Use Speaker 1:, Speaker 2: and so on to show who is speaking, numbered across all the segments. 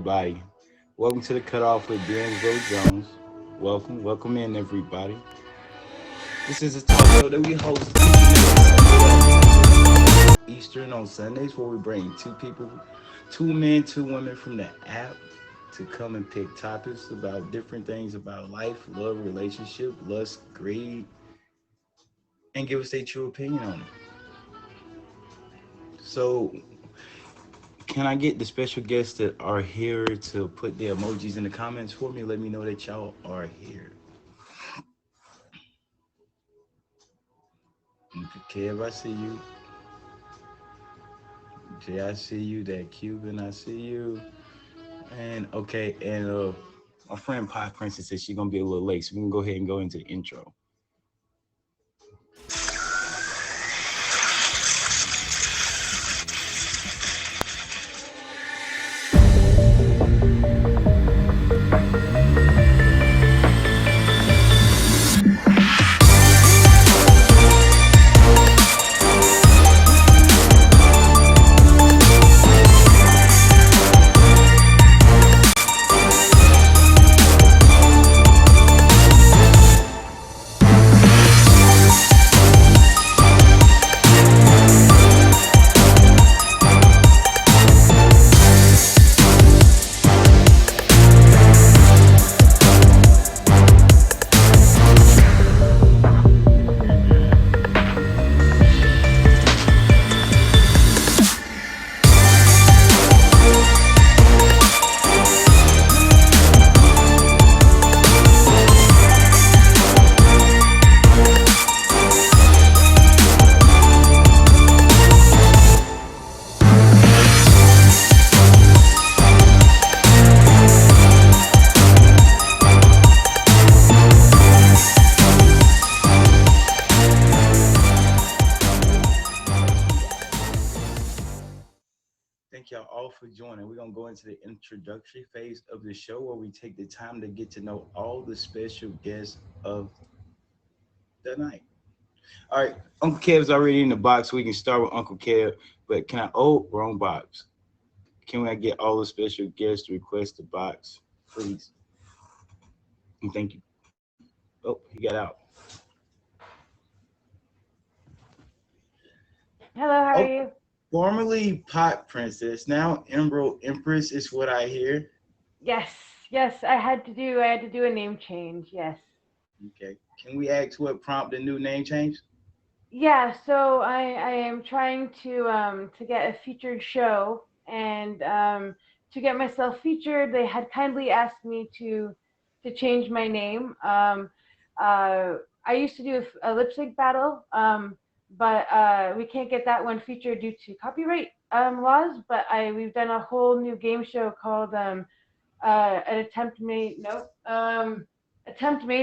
Speaker 1: everybody. Welcome to the Cutoff with Angelo Jones. Welcome in everybody. This is a talk show that we host Eastern on Sundays where we bring two people, two men, two women from the app to come and pick topics about different things about life, love, relationship, lust, greed, and give us their true opinion on it. So can I get the special guests that are here to put the emojis in the comments for me? Let me know that y'all are here. Kev, I see you. Jay, I see you. That Cuban, I see you. And okay, and my friend Pie Princess said she's gonna be a little late, so we can go ahead and go into the intro. Thank y'all all for joining. We're gonna go into the introductory phase of the show where we take the time to get to know all the special guests of the night. All right, Uncle Kev's already in the box, so we can start with Uncle Kev. But can I? Oh, wrong box. Can I get all the special guests to request the box, please? And thank you. Oh, he got out.
Speaker 2: Hello, how are
Speaker 1: Oh,
Speaker 2: you?
Speaker 1: formerly Pot Princess, now Emerald Empress is what I hear.
Speaker 2: Yes, yes, I had to do a name change. Yes.
Speaker 1: Okay. Can we ask what prompted the new name change?
Speaker 2: Yeah, so I am trying to get a featured show and to get myself featured, they had kindly asked me to change my name. I used to do a lip sync battle, but we can't get that one featured due to copyright laws. But I we've done a whole new game show called an attempt made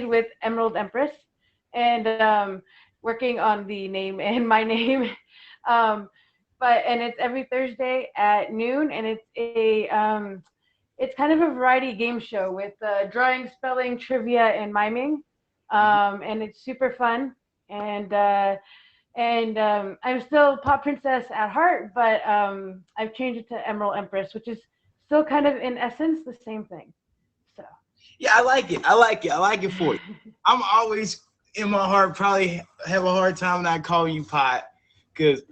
Speaker 2: with Emerald Empress, and working on the name and my name. um, and it's every Thursday at noon, and it's kind of a variety game show with drawing, spelling, trivia, and miming, and it's super fun. And I'm still Pop Princess at heart, but I've changed it to Emerald Empress, which is still kind of in essence the same thing. So.
Speaker 1: Yeah, I like it. I like it. I like it for you. I'm always in my heart probably have a hard time not calling you Pot, cause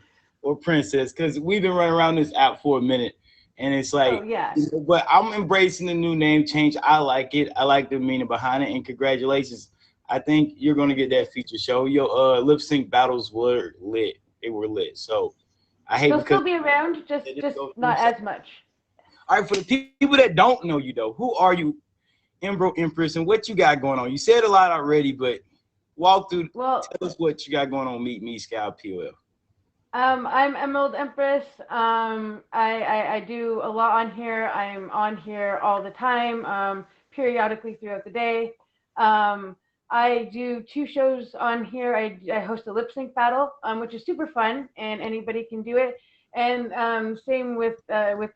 Speaker 1: or Princess, cause we've been running around this app for a minute, and it's
Speaker 2: Oh
Speaker 1: like,
Speaker 2: yeah.
Speaker 1: but I'm embracing the new name change. I like it. I like the meaning behind it, and congratulations. I think you're gonna get that feature show. Your lip sync battles were lit. They were lit. So I hate
Speaker 2: They'll
Speaker 1: because
Speaker 2: still be around, just
Speaker 1: they didn't
Speaker 2: just
Speaker 1: go through.
Speaker 2: not
Speaker 1: So,
Speaker 2: as much.
Speaker 1: all right, for the people that don't know you though, who are you, Embro Empress, and what you got going on? You said a lot already, but walk through.
Speaker 2: Well,
Speaker 1: Tell us what you got going on. Meet me, Scout POF.
Speaker 2: I'm Emerald Empress. I do a lot on here. I'm on here all the time, periodically throughout the day. Um, I do two shows on here. I host a lip sync battle, which is super fun, and anybody can do it. And same with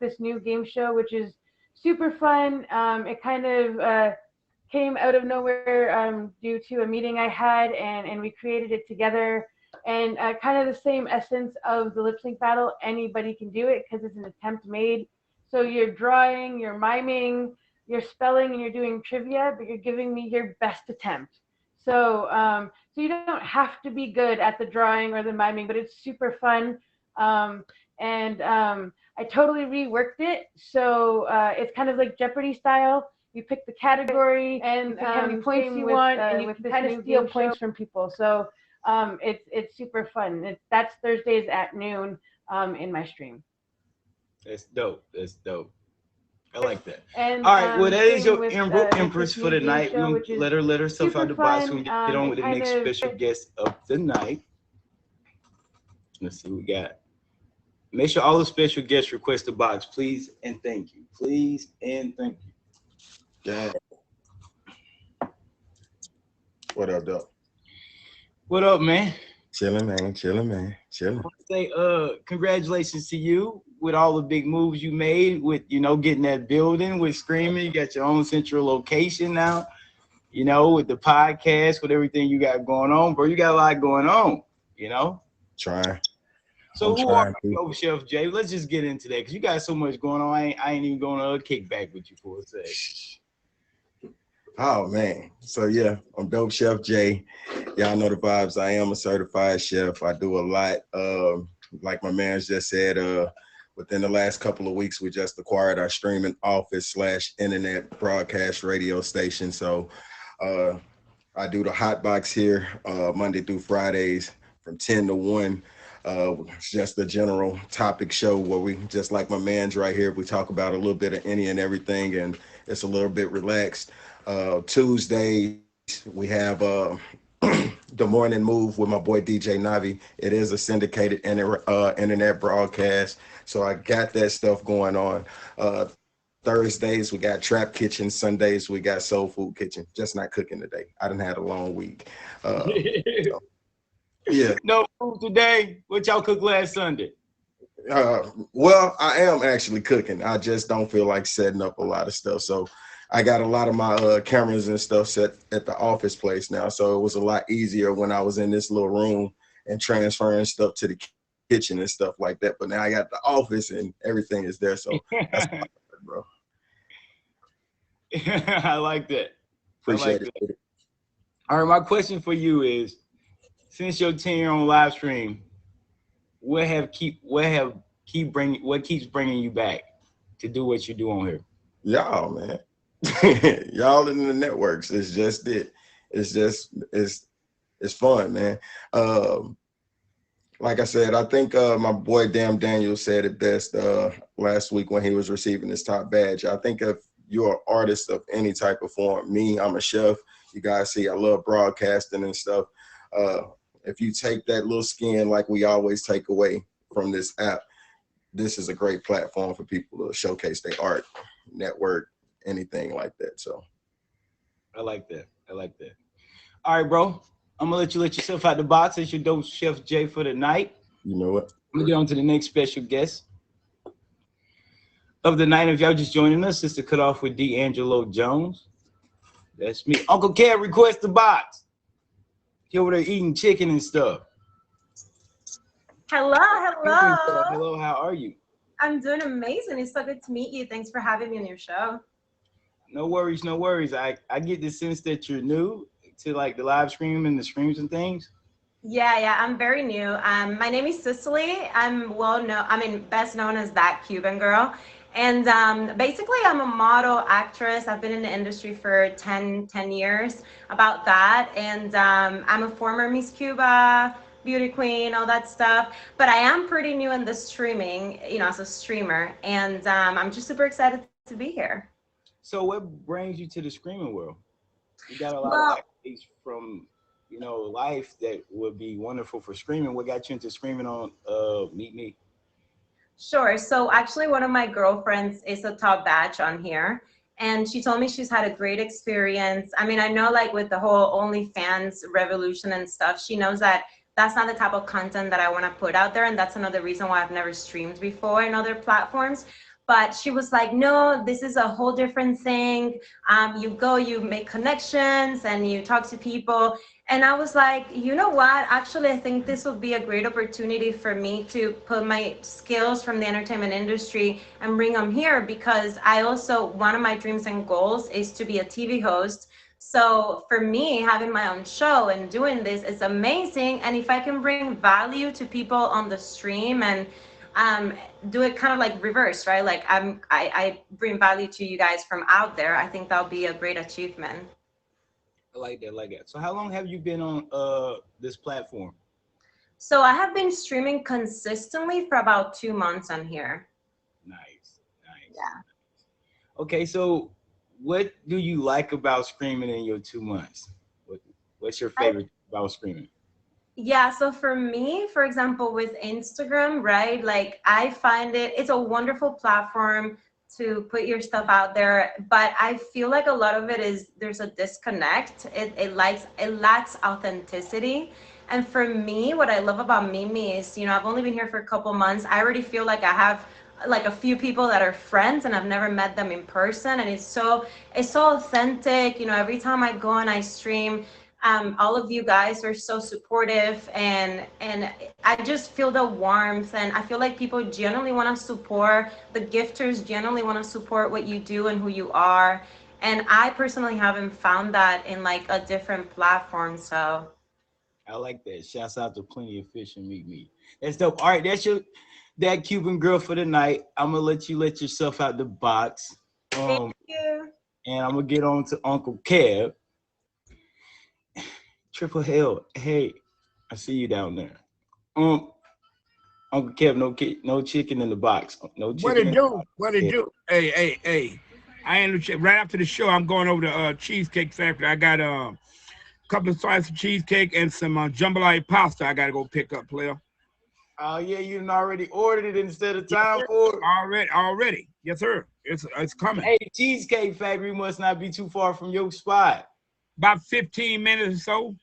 Speaker 2: this new game show, which is super fun. It kind of came out of nowhere due to a meeting I had, and we created it together, and kind of the same essence of the lip sync battle. Anybody can do it because it's an attempt made. So you're drawing, you're miming, you're spelling, and you're doing trivia, but you're giving me your best attempt. So you don't have to be good at the drawing or the miming, but it's super fun. Um, and I totally reworked it, so it's kind of like Jeopardy style. You pick the category and pick how many points you want, and you can kind of steal points from people. So it's super fun. That's Thursdays at noon in my stream.
Speaker 1: That's dope. That's dope. I like that.
Speaker 2: And
Speaker 1: All right. Well, that is
Speaker 2: same
Speaker 1: your
Speaker 2: with
Speaker 1: Empress
Speaker 2: this
Speaker 1: for the
Speaker 2: new game
Speaker 1: night. We're
Speaker 2: show,
Speaker 1: gonna
Speaker 2: which is
Speaker 1: let herself out
Speaker 2: super
Speaker 1: the box. We're
Speaker 2: fun.
Speaker 1: gonna get on
Speaker 2: It
Speaker 1: with the
Speaker 2: kind
Speaker 1: next
Speaker 2: of
Speaker 1: special guest of the night. Let's see what we got. Make sure all the special guests request the box, please and thank you. Please and thank you.
Speaker 3: Yeah. What up, Doc?
Speaker 1: What up, man?
Speaker 3: Chilling, man. Chilling, man. Chilling.
Speaker 1: I want to say congratulations to you with all the big moves you made with, getting that building with Screaming. You got your own central location now, with the podcast, with everything you got going on, bro. You got a lot going on.
Speaker 3: Trying.
Speaker 1: So
Speaker 3: I'm
Speaker 1: who
Speaker 3: trying
Speaker 1: are
Speaker 3: to.
Speaker 1: you, Chef Jay? Let's just get into that because you got so much going on. I ain't even going to kick back with you for a sec.
Speaker 3: Oh man. So yeah, I'm Dope Chef Jay. Y'all know the vibes. I am a certified chef. I do a lot. Like my man just said, within the last couple of weeks, we just acquired our streaming office / internet broadcast radio station. So I do the hot box here Monday through Fridays from 10 to 1. It's just a general topic show where we, just like my man's right here, we talk about a little bit of any and everything, and it's a little bit relaxed. Tuesdays, we have the morning move with my boy DJ Navi. It is a syndicated internet broadcast, so I got that stuff going on. Thursdays, we got Trap Kitchen. Sundays, we got Soul Food Kitchen. Just not cooking today. I done had a long week. So, yeah.
Speaker 1: No food today. What y'all cook last Sunday?
Speaker 3: Well, I am actually cooking. I just don't feel like setting up a lot of stuff. So I got a lot of my cameras and stuff set at the office place now. So it was a lot easier when I was in this little room and transferring stuff to the kitchen and stuff like that. But now I got the office and everything is there. So that's bro.
Speaker 1: I like that.
Speaker 3: Appreciate
Speaker 1: it.
Speaker 3: That.
Speaker 1: All right, my question for you is, since your tenure on live stream, what keeps bringing you back to do what you do on here?
Speaker 3: Y'all, man. Y'all in the networks. It's just it. It's fun, man. Like I said, I think my boy Damn Daniel said it best last week when he was receiving his top badge. I think if you're an artist of any type of form, I'm a chef. You guys see, I love broadcasting and stuff. If you take that little skin like we always take away from this app, this is a great platform for people to showcase their art, network, anything like that. So
Speaker 1: I like that. All right, bro. I'm gonna let yourself out the box. It's your Dope Chef Jay for the night.
Speaker 3: You know what?
Speaker 1: I'm gonna get on to the next special guest of the night. If y'all just joining us, it's to cut off with Angelo Jones. That's me. Uncle Kev request the box. He over there eating chicken and stuff.
Speaker 4: Hello.
Speaker 1: Hello, how are you?
Speaker 4: I'm doing amazing. It's so good to meet you. Thanks for having me on your show.
Speaker 1: No worries. I get the sense that you're new to like the live stream and the streams and things.
Speaker 4: Yeah, I'm very new. My name is Cicely. I'm best known as that Cuban girl. And basically, I'm a model actress. I've been in the industry for 10 years, about that. And I'm a former Miss Cuba, beauty queen, all that stuff. But I am pretty new in the streaming, as a streamer. And I'm just super excited to be here.
Speaker 1: So what brings you to the streaming world? You got a lot of activities from, life that would be wonderful for streaming. What got you into streaming on Meet Me?
Speaker 4: Sure. So actually one of my girlfriends is a top batch on here, and she told me she's had a great experience. I mean, I know like with the whole OnlyFans revolution and stuff, she knows that that's not the type of content that I want to put out there. And that's another reason why I've never streamed before in other platforms. But she was like, no, this is a whole different thing. You go, you make connections and you talk to people. And I was like, you know what? Actually, I think this would be a great opportunity for me to put my skills from the entertainment industry and bring them here, because I also, one of my dreams and goals is to be a TV host. So for me, having my own show and doing this is amazing. And if I can bring value to people on the stream and um, do it kind of like reverse, right? Like I bring value to you guys from out there. I think that'll be a great achievement.
Speaker 1: I like that, I like that. So how long have you been on this platform?
Speaker 4: So I have been streaming consistently for about 2 months on here.
Speaker 1: Nice, nice.
Speaker 4: Yeah.
Speaker 1: Okay, so what do you like about streaming in your 2 months? What's your favorite about streaming?
Speaker 4: Yeah, so for me, for example, with Instagram, right? Like I find it's a wonderful platform to put your stuff out there, but I feel like a lot of it is there's a disconnect. It lacks authenticity. And for me, what I love about Mimi is, I've only been here for a couple months. I already feel like I have like a few people that are friends and I've never met them in person. And it's so authentic. Every time I go and I stream, all of you guys are so supportive, and I just feel the warmth, and I feel like people genuinely want to support the gifters, genuinely want to support what you do and who you are. And I personally haven't found that in like a different platform. So
Speaker 1: I like that. Shouts out to Plenty of Fish and Meet Me. That's dope. All right, that's that Cuban girl for the night. I'm gonna let you let yourself out the box.
Speaker 4: thank you.
Speaker 1: And I'm gonna get on to Uncle Kev. Triple Hell. Hey, I see you down there. Uncle Kev, no chicken in the box. No chicken.
Speaker 5: What it
Speaker 1: in
Speaker 5: do?
Speaker 1: the box.
Speaker 5: What it
Speaker 1: Yeah.
Speaker 5: do? Hey. I ain't right after the show. I'm going over to Cheesecake Factory. I got a couple of slices of cheesecake and some jambalaya pasta. I gotta go pick up, player.
Speaker 1: Oh yeah, you done already ordered it instead of
Speaker 5: Yes,
Speaker 1: time
Speaker 5: sir.
Speaker 1: for it.
Speaker 5: Already. Yes, sir. It's coming.
Speaker 1: Hey, Cheesecake Factory must not be too far from your spot.
Speaker 5: About 15 minutes or so.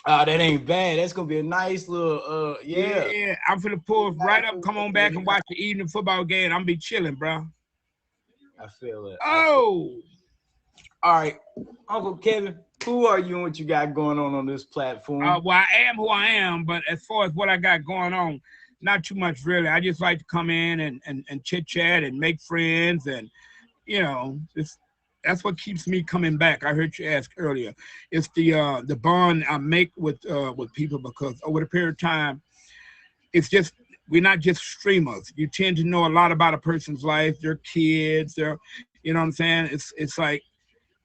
Speaker 1: Oh, that ain't bad. That's gonna be a nice little yeah.
Speaker 5: Yeah. I'm finna pull right up. Come on back and watch the evening football game. I'm be chilling, bro.
Speaker 1: I feel it.
Speaker 5: Oh.
Speaker 1: All right, Uncle Kevin, who are you and what you got going on this platform?
Speaker 5: Well, I am who I am, but as far as what I got going on, not too much really. I just like to come in and chit chat and make friends, and that's what keeps me coming back. I heard you ask earlier. It's the bond I make with people, because over the period of time, it's just we're not just streamers. You tend to know a lot about a person's life, their kids, their, you know what I'm saying? It's like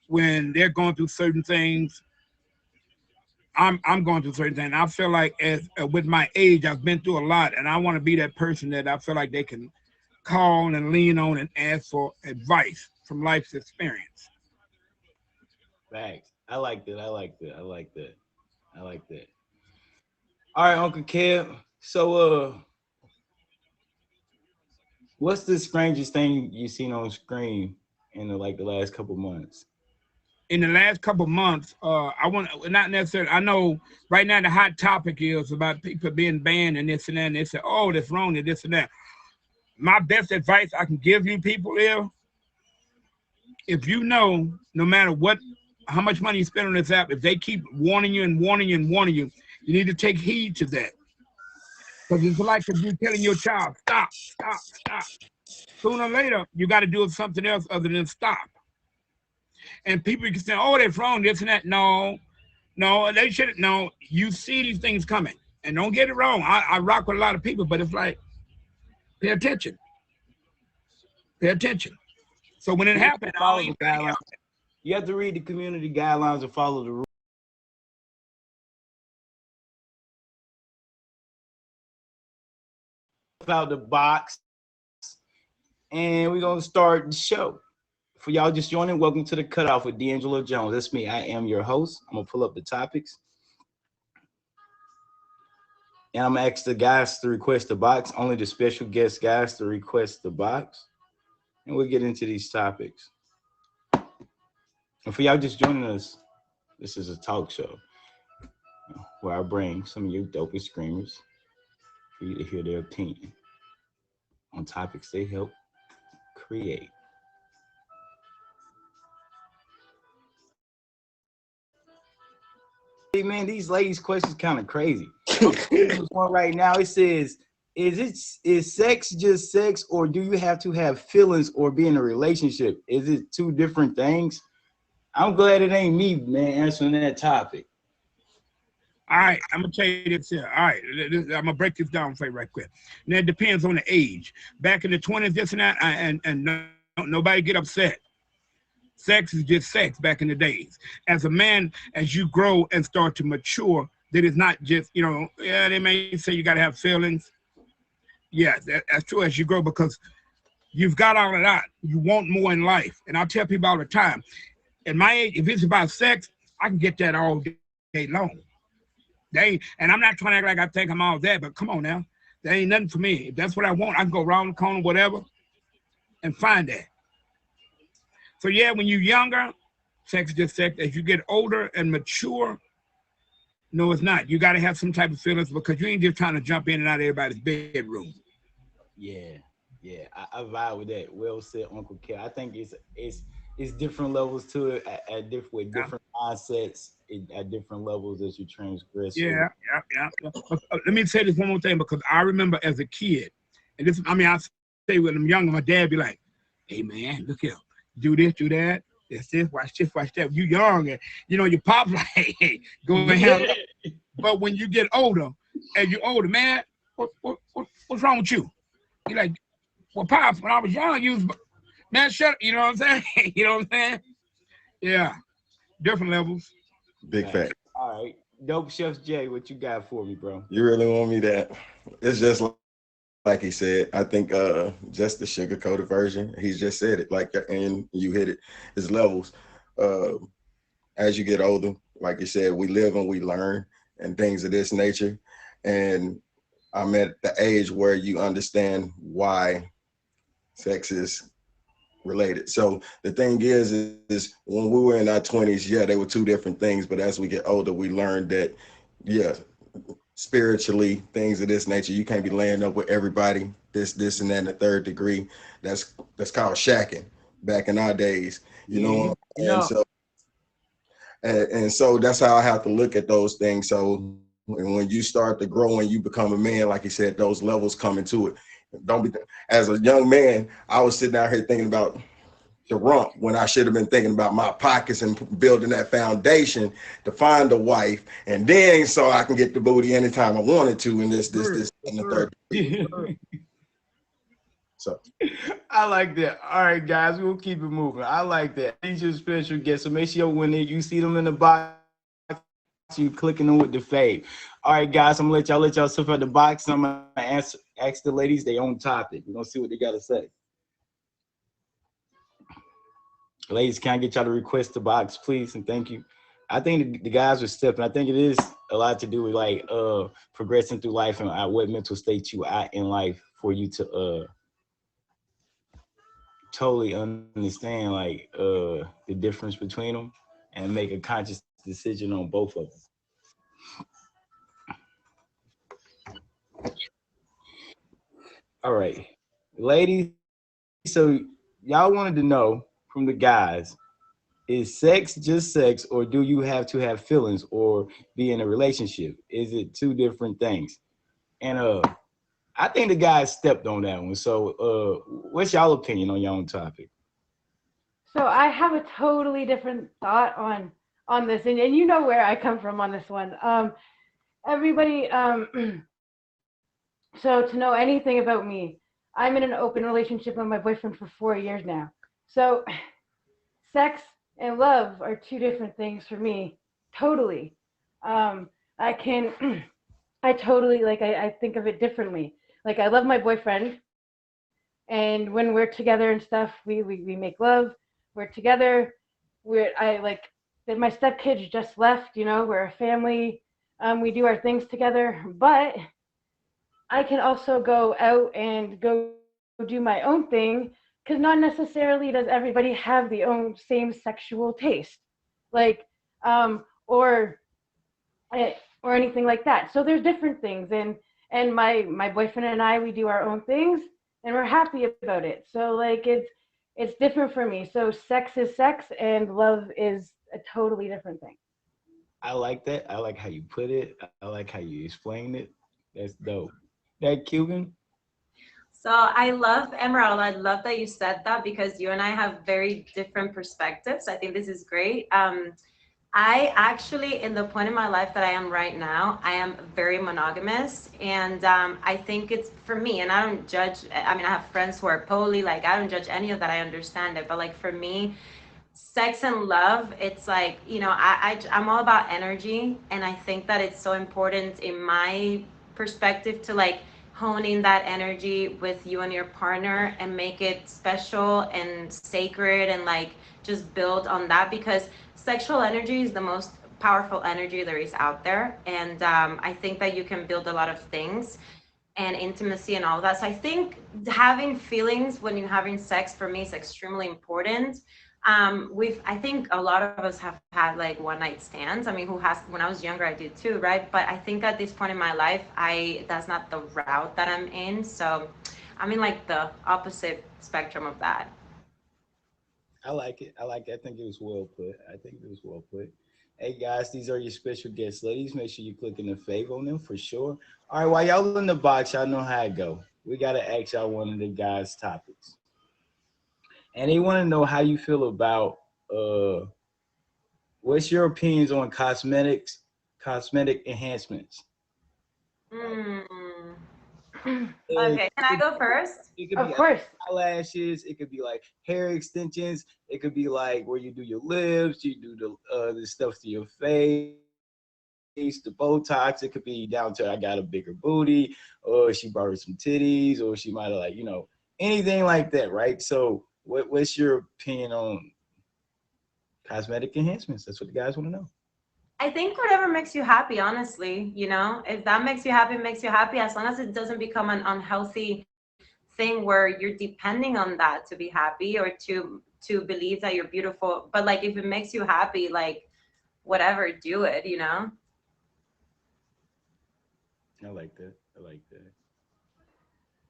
Speaker 5: when they're going through certain things, I'm going through certain things. I feel like as with my age, I've been through a lot, and I want to be that person that I feel like they can call and lean on and ask for advice from life's experience.
Speaker 1: Thanks. I like that. I like that. I like that. I like that. All right, Uncle Kev. So what's the strangest thing you've seen on screen in the last couple months?
Speaker 5: In the last couple of months, I want not necessarily. I know right now the hot topic is about people being banned and this and that. And they say, "Oh, that's wrong," and this and that. My best advice I can give you people is, if you know, no matter what, how much money you spend on this app, if they keep warning you and warning you and warning you, you need to take heed to that. Because it's like if you're telling your child, stop, stop, stop. Sooner or later, you got to do something else other than stop. And people can say, "Oh, that's wrong, this and that." No, they shouldn't. No, you see these things coming. And don't get it wrong. I rock with a lot of people, but it's like, pay attention. Pay attention. So when it happens,
Speaker 1: Follow the guidelines. You have to read the community guidelines and follow the rules. Out the box, and we're gonna start the show. For y'all just joining, welcome to the Cutoff with Angelo Jones. That's me. I am your host. I'm gonna pull up the topics, and I'm gonna ask the guys to request the box. Only the special guest guys to request the box, and we'll get into these topics. And for y'all just joining us, this is a talk show where I bring some of you dopest screamers for you to hear their opinion on topics they help create. Hey man, these ladies' questions kind of crazy. This one right now, it says, is sex just sex, or do you have to have feelings or be in a relationship? Is it two different things? I'm glad it ain't me, man, answering that topic.
Speaker 5: All right, I'm gonna tell you this here. All right, I'm gonna break this down for you right quick. And that depends on the age. Back in the 20s, this and that, and no, nobody get upset. Sex is just sex back in the days. As a man, as you grow and start to mature, that is not just, yeah, they may say you got to have feelings. Yeah, that's true as you grow because you've got all of that. You want more in life. And I tell people all the time, at my age, if it's about sex, I can get that all day long. And I'm not trying to act like I think I'm all that, but come on now. There ain't nothing for me. If that's what I want, I can go around the corner, whatever, and find that. So yeah, when you're younger, sex is just sex. As you get older and mature, no, it's not. You got to have some type of feelings because you ain't just trying to jump in and out of everybody's bedroom.
Speaker 1: Yeah, yeah, I vibe with that. Well said, Uncle K. I think it's different levels to it at with different mindsets at different levels as you transgress.
Speaker 5: Yeah. Let me say this one more thing because I remember as a kid, and this, I say when I'm younger, my dad be like, "Hey man, look here, do this, do that. This, watch this, watch that." You young, and your pop like, "Hey, go and handle it." But when you get older, man, what's wrong with you? You like, well, pops, when I was young, you was, man, shut up. You know what I'm saying? You know what I'm saying? Yeah, different levels.
Speaker 3: Big fact.
Speaker 1: All right, Dope Chef Jay, what you got for me, bro?
Speaker 3: You really want me that? It's just like he said. I think just the sugar coated version. He just said it like, and you hit it. It's levels. As you get older, like you said, we live and we learn and things of this nature. And I'm at the age where you understand why sex is related. So the thing is when we were in our 20s, yeah, they were two different things. But as we get older, we learned that, yeah, spiritually, things of this nature, you can't be laying up with everybody, this, and that in the third degree. That's called shacking back in our days, you know? And so that's how I have to look at those things. So when you start to grow and you become a man, like you said, those levels come into it. Don't be, as a young man, I was sitting out here thinking about the rump when I should have been thinking about my pockets and building that foundation to find a wife, and then so I can get the booty anytime I wanted to, and this, and the third. So
Speaker 1: I like that. All right, guys, we'll keep it moving. I like that. These are special guests, so make sure when you see them in the box, you clicking them with the fade. All right, guys, I'm gonna let y'all stuff out the box. I'm gonna ask the ladies their own topic. We're gonna see what they gotta say. Ladies, can I get y'all to request the box, please? And thank you. I think the guys are stepping. I think it is a lot to do with like progressing through life and what mental state you are in life for you to totally understand like the difference between them and make a conscious decision on both of them. All right, ladies, so y'all wanted to know from the guys, is sex just sex, or do you have to have feelings or be in a relationship? Is it two different things? And I think the guys stepped on that one. So what's y'all opinion on your own topic?
Speaker 2: So I have a totally different thought on this, and you know where I come from on this one. Everybody, so to know anything about me, I'm in an open relationship with my boyfriend for 4 years now. So sex and love are two different things for me, totally. I can, I totally, like, I think of it differently. Like, I love my boyfriend, and when we're together and stuff, we make love, we're together, I like, my stepkids just left, we're a family, we do our things together, but I can also go out and go do my own thing because not necessarily does everybody have the own same sexual taste, like or or anything like that. So there's different things, and my boyfriend and I, we do our own things, and we're happy about it. So like it's different for me. So sex is sex and love is a totally different thing.
Speaker 1: I like that. I like how you put it. I like how you explain it. That's dope. That Cuban.
Speaker 4: So I love Emerald. I love that you said that because you and I have very different perspectives. I think this is great. I actually, in the point in my life that I am right now, I am very monogamous, and I think it's for me. And I don't judge. I mean, I have friends who are poly. Like, I don't judge any of that. I understand it. But like for me, sex and love, it's like, I'm all about energy, and I think that it's so important in my perspective to like hone in that energy with you and your partner and make it special and sacred, and like just build on that, because sexual energy is the most powerful energy there is out there. And I think that you can build a lot of things and intimacy and all that. So I think having feelings when you're having sex for me is extremely important. I think a lot of us have had like one night stands. I mean, who has? When I was younger, I did too, right? But I think at this point in my life, that's not the route that I'm in. So I'm in like the opposite spectrum of that.
Speaker 1: I like it. I like it. I think it was well put. I think it was well put. Hey guys, these are your special guest ladies. Make sure you click in the fave on them for sure. All right, while y'all in the box, y'all know how it go. We gotta ask y'all one of the guys' topics, and they want to know how you feel about what's your opinions on cosmetic enhancements.
Speaker 4: Mm.
Speaker 1: It
Speaker 4: Okay, can I go first?
Speaker 1: it could
Speaker 2: Of
Speaker 1: be
Speaker 2: course.
Speaker 1: eyelashes. It could be like hair extensions. It could be like where you do your lips, you do the stuff to your face, the Botox. It could be down to I got a bigger booty, or she brought her some titties, or she might have like anything like that, right? So what's your opinion on cosmetic enhancements? That's what the guys want to know.
Speaker 4: I think whatever makes you happy, honestly, if that makes you happy, makes you happy, as long as it doesn't become an unhealthy thing where you're depending on that to be happy or to believe that you're beautiful. But like if it makes you happy, like whatever, do it.
Speaker 1: I like that. I like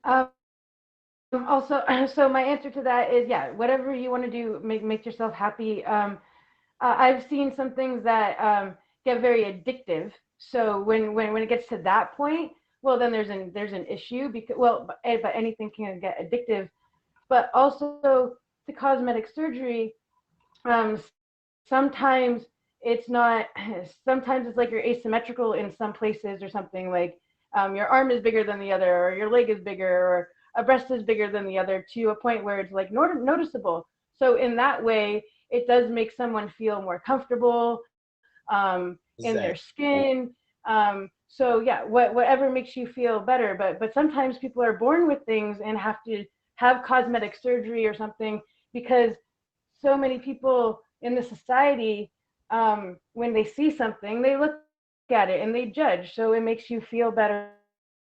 Speaker 1: that.
Speaker 2: Also, so my answer to that is yeah, whatever you want to do, make yourself happy. I've seen some things that get very addictive. So when it gets to that point, well, then there's an issue because well, but anything can get addictive. But also the cosmetic surgery, sometimes it's not. Sometimes it's like you're asymmetrical in some places or something like your arm is bigger than the other, or your leg is bigger, or a breast is bigger than the other to a point where it's like noticeable. So in that way, it does make someone feel more comfortable in their
Speaker 1: Exactly.
Speaker 2: skin. So yeah, whatever makes you feel better. But sometimes people are born with things and have to have cosmetic surgery or something because so many people in the society, when they see something, they look at it and they judge. So it makes you feel better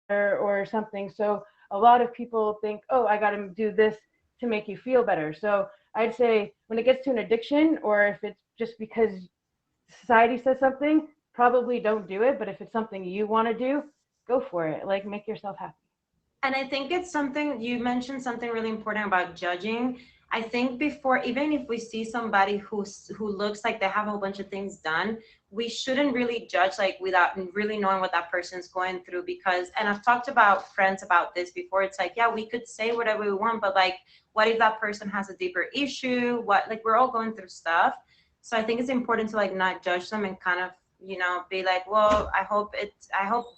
Speaker 2: or something. So a lot of people think, oh, I got to do this to make you feel better. So I'd say when it gets to an addiction, or if it's just because society says something, probably don't do it. But if it's something you want to do, go for it. Like make yourself happy.
Speaker 4: And I think it's something you mentioned something really important about judging. I think before, even if we see somebody who looks like they have a whole bunch of things done, we shouldn't really judge like without really knowing what that person's going through. Because, and I've talked about friends about this before. It's like, yeah, we could say whatever we want, but like, what if that person has a deeper issue? What, like, we're all going through stuff. So I think it's important to like not judge them and kind of, be like, well, I hope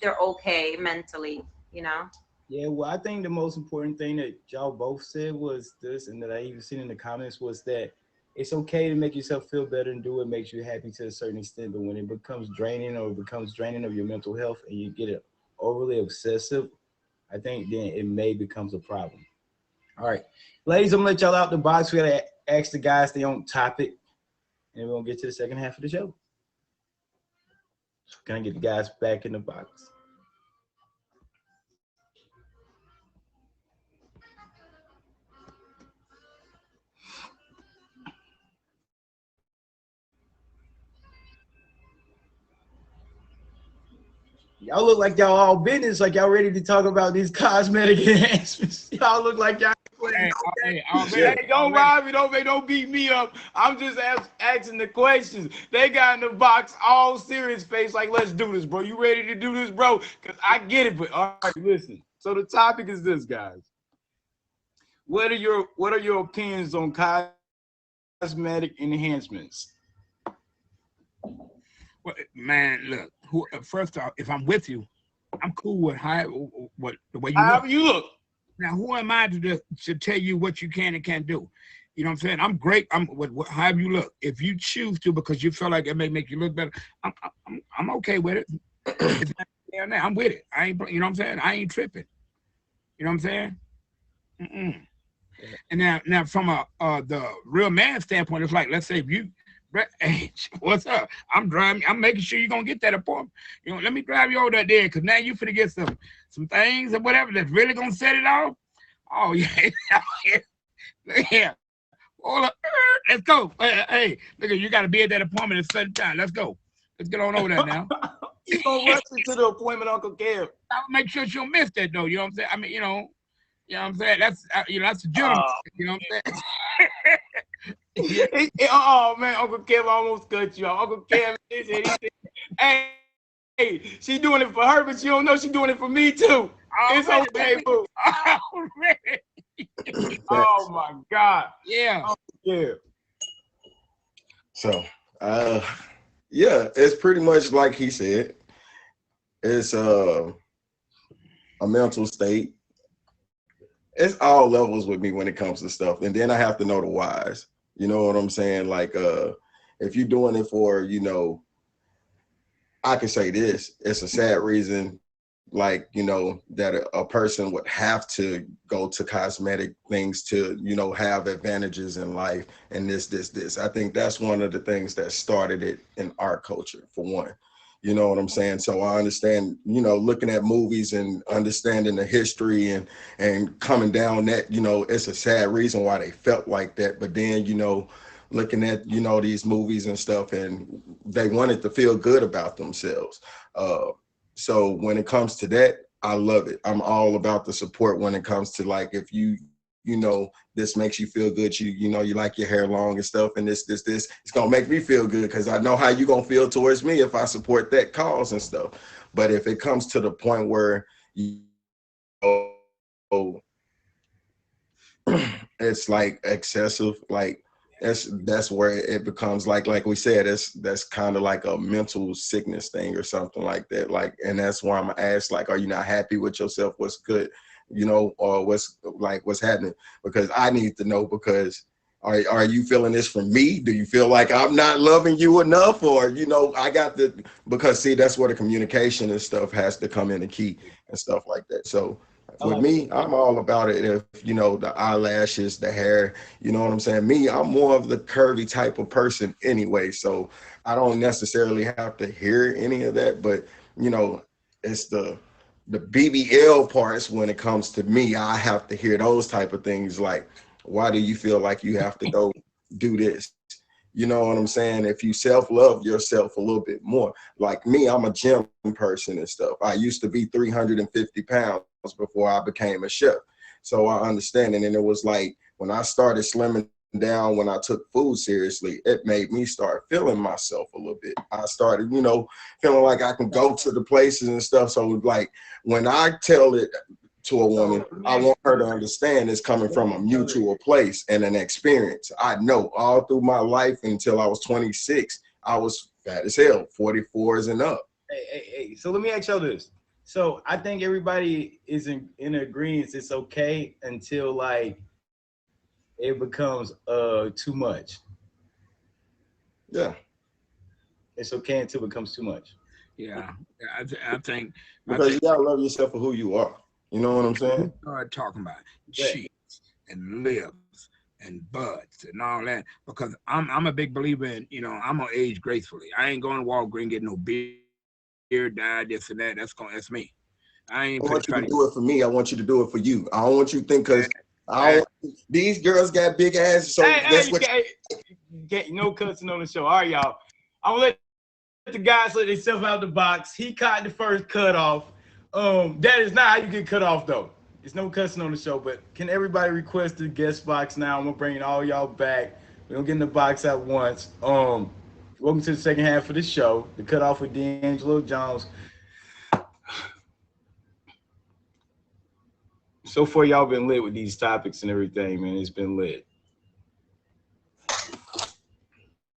Speaker 4: they're okay mentally.
Speaker 1: Yeah, well, I think the most important thing that y'all both said was this, and that I even seen in the comments was that it's okay to make yourself feel better and do what makes you happy to a certain extent. But when it becomes draining or it becomes draining of your mental health and you get it overly obsessive, I think then it may becomes a problem. All right, ladies, I'm gonna let y'all out the box. We gotta ask the guys stay on topic, and we're gonna get to the second half of the show. So can I get the guys back in the box? Y'all look like y'all all business, like y'all ready to talk about these cosmetic enhancements. Y'all look like y'all Hey, don't rob me, don't beat me up. I'm just asking the questions. They got in the box all serious face, like, let's do this, bro. You ready to do this, bro? Because I get it, but all right, listen. So the topic is this, guys. What are your opinions on cosmetic enhancements?
Speaker 5: Well, man, look. First off, if I'm with you, I'm cool with the way you
Speaker 1: However
Speaker 5: look.
Speaker 1: you look.
Speaker 5: Now, who am I to tell you what you can and can't do? You know what I'm saying? I'm great. I'm with however you look. If you choose to because you feel like it may make you look better, I'm okay with it. It's not down there. I'm with it. I ain't, you know what I'm saying? I ain't tripping. You know what I'm saying? Mm-mm. And now from the real man standpoint, it's like, let's say if you, hey, what's up? I'm driving. I'm making sure you're gonna get that appointment. You know, let me drive you over there, because now you finna get some things or whatever that's really gonna set it off. Oh yeah, yeah. Hold up. Let's go. Hey, look, you got to be at that appointment at a certain time. Let's go. Let's get on over there now.
Speaker 1: You gonna rush into the appointment, Uncle Kev?
Speaker 5: I'll make sure she don't miss that though. You know what I'm saying? I mean, you know what I'm saying? That's that's a gentleman. You know what I'm saying?
Speaker 1: Oh man, Uncle Kev almost cut you off. Uncle Kev, he said, hey, she doing it for her, but she don't know she doing it for me too. It's okay, boo. Oh my God.
Speaker 5: Yeah.
Speaker 1: Yeah.
Speaker 3: So, yeah, it's pretty much like he said. It's a mental state. It's all levels with me when it comes to stuff, and then I have to know the whys. You know what I'm saying? Like, if you're doing it for, you know, I can say this: it's a sad reason, like, you know, that a person would have to go to cosmetic things to, you know, have advantages in life and this. I think that's one of the things that started it in our culture, for one. You know what I'm saying? So I understand, you know, looking at movies and understanding the history and coming down that, you know, it's a sad reason why they felt like that. But then, you know, looking at, you know, these movies and stuff, and they wanted to feel good about themselves. So when it comes to that, I love it. I'm all about the support when it comes to, like, if you know, this makes you feel good, you know, you like your hair long and stuff, and this, it's gonna make me feel good because I know how you gonna feel towards me if I support that cause and stuff. But if it comes to the point where you know, it's like excessive, like, that's where it becomes like we said, that's kind of like a mental sickness thing or something like that. Like, and that's why I'm asked, like, are you not happy with yourself? What's good, you know, or what's happening? Because I need to know, because are you feeling this from me? Do you feel like I'm not loving you enough? Or, you know, I got the, because see, that's where the communication and stuff has to come in, the key and stuff like that. So with me, I'm all about it. If, you know, the eyelashes, the hair, you know what I'm saying? Me, I'm more of the curvy type of person anyway. So I don't necessarily have to hear any of that, but, you know, it's the BBL parts when it comes to me. I have to hear those type of things, like, why do you feel like you have to go do this? You know what I'm saying? If you self-love yourself a little bit more. Like me, I'm a gym person and stuff. I used to be 350 pounds before I became a chef. So I understand it. And it was like, when I started slimming down, when I took food seriously, it made me start feeling myself a little bit. I started, you know, feeling like I can go to the places and stuff. So like, when I tell it to a woman, I want her to understand it's coming from a mutual place and an experience. I know all through my life until I was 26, I was fat as hell, 44s and up.
Speaker 1: Hey. So let me ask y'all this. So I think everybody is in agreement. It's okay until, like, it becomes too much.
Speaker 3: Yeah.
Speaker 1: It's okay until it becomes too much.
Speaker 5: Yeah. I think
Speaker 3: because you gotta love yourself for who you are. You know what I'm saying?
Speaker 5: Start talking about cheeks and lips and butts and all that, because I'm a big believer in, you know, I'm gonna age gracefully. I ain't going to Walgreens get no beard dye, this and that. That's me. I ain't.
Speaker 3: I want you to do it for me. I want you to do it for you. I don't want you to think, because these girls got big asses. So that's what.
Speaker 1: Get no cussing on the show. All right, y'all. I'm gonna let the guys let themselves out the box. He caught the first cut off. That is not how you get cut off, though. It's no cussing on the show, but can everybody request the guest box now? I'm gonna bring all y'all back. We're gonna get in the box at once. Welcome to the second half of the show. The cutoff with Angelo Jones. So far, y'all been lit with these topics and everything, man. It's been lit.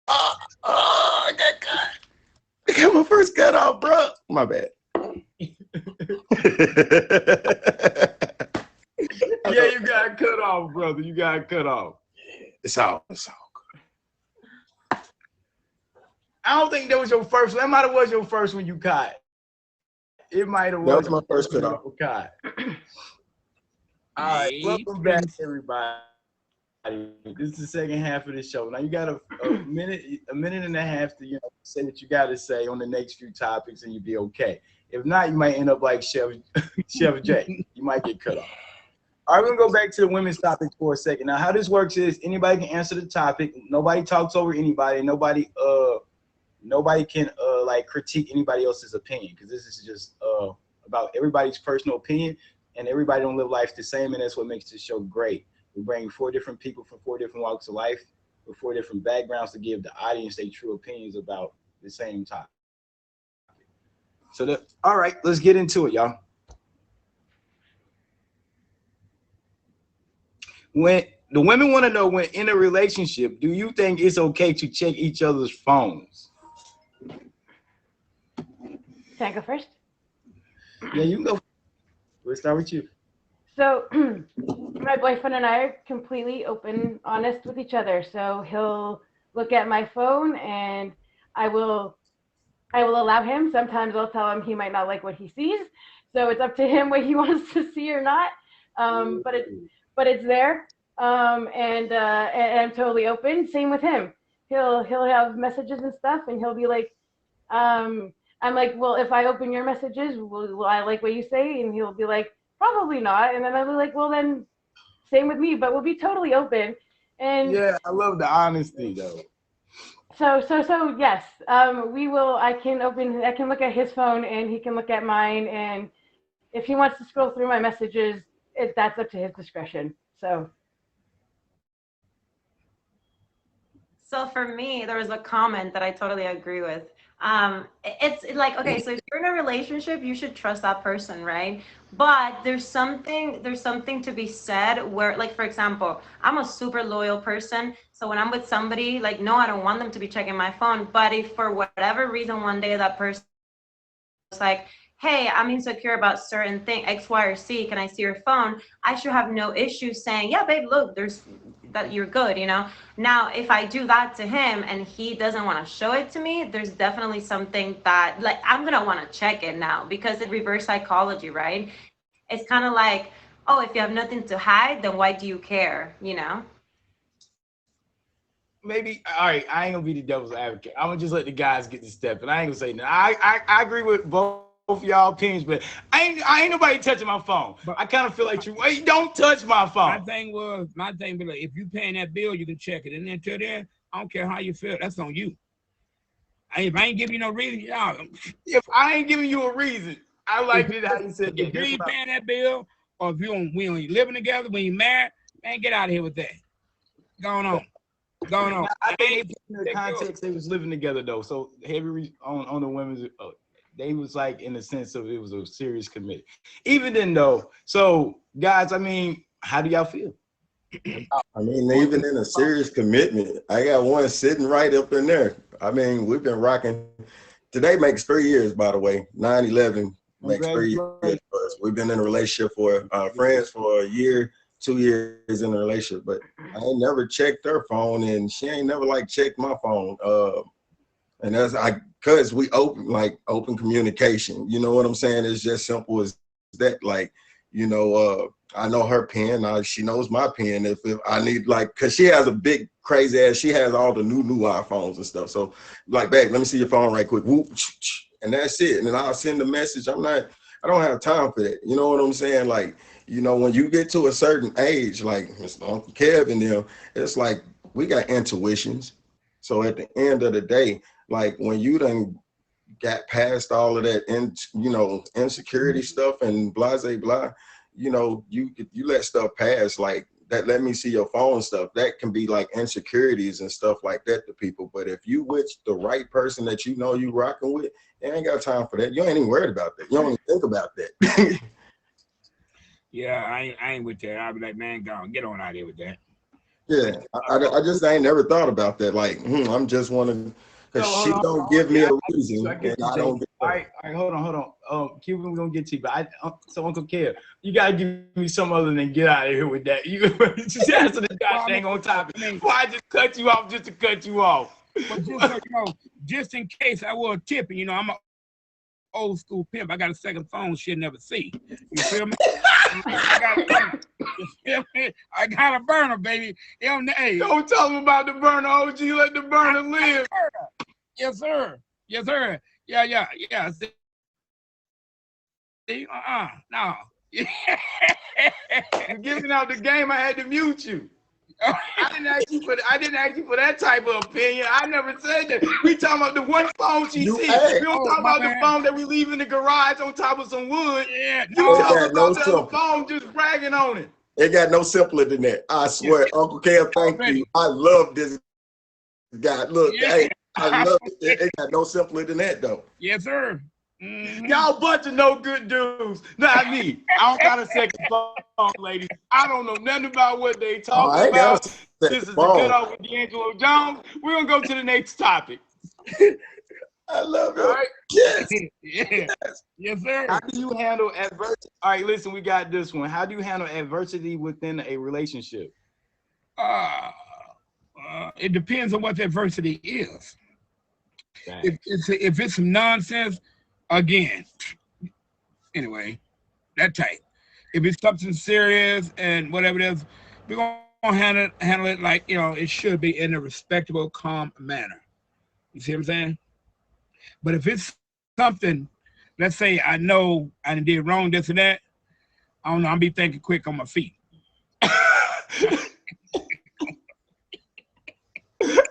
Speaker 3: I got cut. I got my first cut off, bro. My bad.
Speaker 1: Yeah, you got cut off, brother. You got cut off.
Speaker 3: It's all good.
Speaker 1: I don't think that was your first one. That might have was your first one you caught. It might have
Speaker 3: That was my first cut off.
Speaker 1: Caught. All right, welcome back, everybody. This is the second half of the show. Now you got a minute and a half to say what you got to say on the next few topics, and you'll be okay. If not, you might end up like Chef J. You might get cut off. All right, we're gonna go back to the women's topics for a second. Now, how this works is anybody can answer the topic. Nobody talks over anybody. Nobody can like critique anybody else's opinion, because this is just about everybody's personal opinion, and everybody don't live life the same, and that's what makes this show great. We bring 4 different people from 4 different walks of life with 4 different backgrounds to give the audience their true opinions about the same topic. So, all right, let's get into it, y'all. When the women want to know, when in a relationship, do you think it's okay to check each other's phones?
Speaker 2: Can I go first?
Speaker 1: Yeah, you can go. We'll start with you.
Speaker 2: So my boyfriend and I are completely open, honest with each other. So he'll look at my phone and I will allow him. Sometimes I'll tell him he might not like what he sees. So it's up to him what he wants to see or not. But it's there. And I'm totally open. Same with him. He'll have messages and stuff, and he'll be like, I'm like, well, if I open your messages, will I like what you say? And he'll be like, probably not. And then I'll be like, well, then same with me, but we'll be totally open. And
Speaker 1: yeah, I love the honesty though.
Speaker 2: So yes, we will. I can look at his phone and he can look at mine. And if he wants to scroll through my messages, that's up to his discretion. So
Speaker 4: for me, there was a comment that I totally agree with. It's like, okay, so if you're in a relationship, you should trust that person, right? But there's something to be said where, like, for example, I'm a super loyal person. So when I'm with somebody, like, no, I don't want them to be checking my phone. But if for whatever reason one day that person was like, hey, I'm insecure about certain thing, X, Y, or Z, can I see your phone? I should have no issue saying, yeah, babe, look, there's that, you're good, you know? Now, if I do that to him and he doesn't want to show it to me, there's definitely something that, like, I'm going to want to check it now, because it's reverse psychology, right? It's kind of like, oh, if you have nothing to hide, then why do you care, you know?
Speaker 1: Maybe, all right, I ain't gonna be the devil's advocate. I'm gonna just let the guys get the step, and I ain't gonna say nothing. I agree with both y'all opinions, but I ain't nobody touching my phone. But I kind of feel like don't touch my phone.
Speaker 5: My thing was like, if you paying that bill, you can check it. And then until then, I don't care how you feel. That's on you. If I ain't giving you no reason,
Speaker 1: if I ain't giving you a reason, I like it how you said that.
Speaker 5: If you ain't paying that bill, or if we ain't living together, when you married, man, get out of here with that. Going on.
Speaker 1: I think in the context they was living together though, so heavy on the women's. They was like in the sense of it was a serious commitment. Even then though, so guys, I mean, how do y'all feel?
Speaker 3: I mean, even in a serious commitment, I got one sitting right up in there. I mean, we've been rocking. Today makes 3 years, by the way. 9/11 makes 3 years for us. We've been in a relationship for friends for a year, 2 years in a relationship, but I ain't never checked her phone, and she ain't never like checked my phone. And that's because we open communication. You know what I'm saying? It's just simple as that. Like, you know, I know her pen. She knows my pen. If I need, like, cause she has a big crazy ass. She has all the new iPhones and stuff. So, like, babe, let me see your phone right quick. Whoop, and that's it. And then I'll send the message. I don't have time for that. You know what I'm saying? Like, you know, when you get to a certain age, like Mr. Uncle Kev and them, it's like we got intuitions. So at the end of the day, like when you done got past all of that, insecurity stuff and blah, blah, you know, you let stuff pass like that. Let me see your phone stuff. That can be like insecurities and stuff like that to people. But if you with the right person that you know you rocking with, they ain't got time for that. You ain't even worried about that. You don't even think about that.
Speaker 5: Yeah, I ain't with that. I'll be like, man, go on, get on out here with that.
Speaker 3: Yeah, I just ain't never thought about that. Like, I'm just wanting, because she don't give me a reason, and I don't get
Speaker 1: all right, hold on. Cuban, we're gonna get to you, but so Uncle Kev, you gotta give me something other than get out of here with that. You just answer the goddamn on topic. Why I just cut you off just to cut you off?
Speaker 5: But just so you know, just in case I was tipping, you know, I'm a old school pimp. I got a second phone she'll never see. You feel me? I got a burner, baby. Hey.
Speaker 1: Don't tell them about the burner, OG. Let the burner live.
Speaker 5: Yes, sir. Yes, sir. Yeah. See, no.
Speaker 1: You're giving out the game. I had to mute you. I didn't ask you for that type of opinion. I never said that. We talking about the one phone she sees. We don't talk about the phone that we leave in the garage on top of some wood.
Speaker 5: Yeah,
Speaker 1: you talking about the other phone just bragging on it.
Speaker 3: It got no simpler than that. I swear, Uncle Kev, thank you. I love this guy. Look, hey, I love it. It got no simpler than that, though.
Speaker 5: Yes, sir.
Speaker 1: Y'all bunch of no good dudes. Not me. I don't got a second phone, ladies. I don't know nothing about what they talking about. This is the good old with Angelo Jones. We're gonna go to the next topic.
Speaker 3: I love it.
Speaker 1: All right.
Speaker 3: Yes.
Speaker 5: Yes, sir.
Speaker 1: How do you handle adversity? All right, listen, we got this one. How do you handle adversity within a relationship?
Speaker 5: It depends on what the adversity is. If it's some nonsense, again, anyway, that type. If it's something serious and whatever it is, we're gonna handle it like, you know, it should be in a respectable, calm manner. You see what I'm saying? But if it's something, let's say I know I did wrong, this and that, I don't know, I'll be thinking quick on my feet.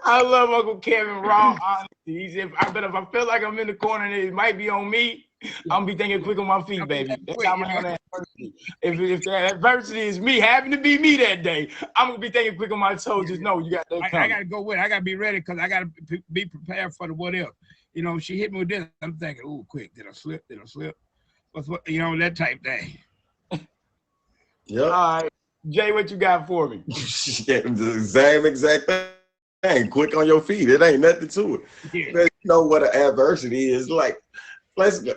Speaker 1: I love Uncle Kevin raw honesty. He said, if I feel like I'm in the corner and it might be on me, I'm gonna be thinking quick on my feet, baby. That's how I'm gonna handle adversity. If that adversity is me, having to be me that day, I'm gonna be thinking quick on my toes. Just know you got that coming.
Speaker 5: I gotta go with it. I gotta be ready because I gotta be prepared for the what if. You know, she hit me with this. I'm thinking, oh, quick, did I slip? What, you know, that type thing.
Speaker 3: Yep.
Speaker 1: All right. Jay, what you got for me?
Speaker 3: The same exact thing. Quick on your feet. It ain't nothing to it.
Speaker 5: Yeah.
Speaker 3: You know what an adversity is like.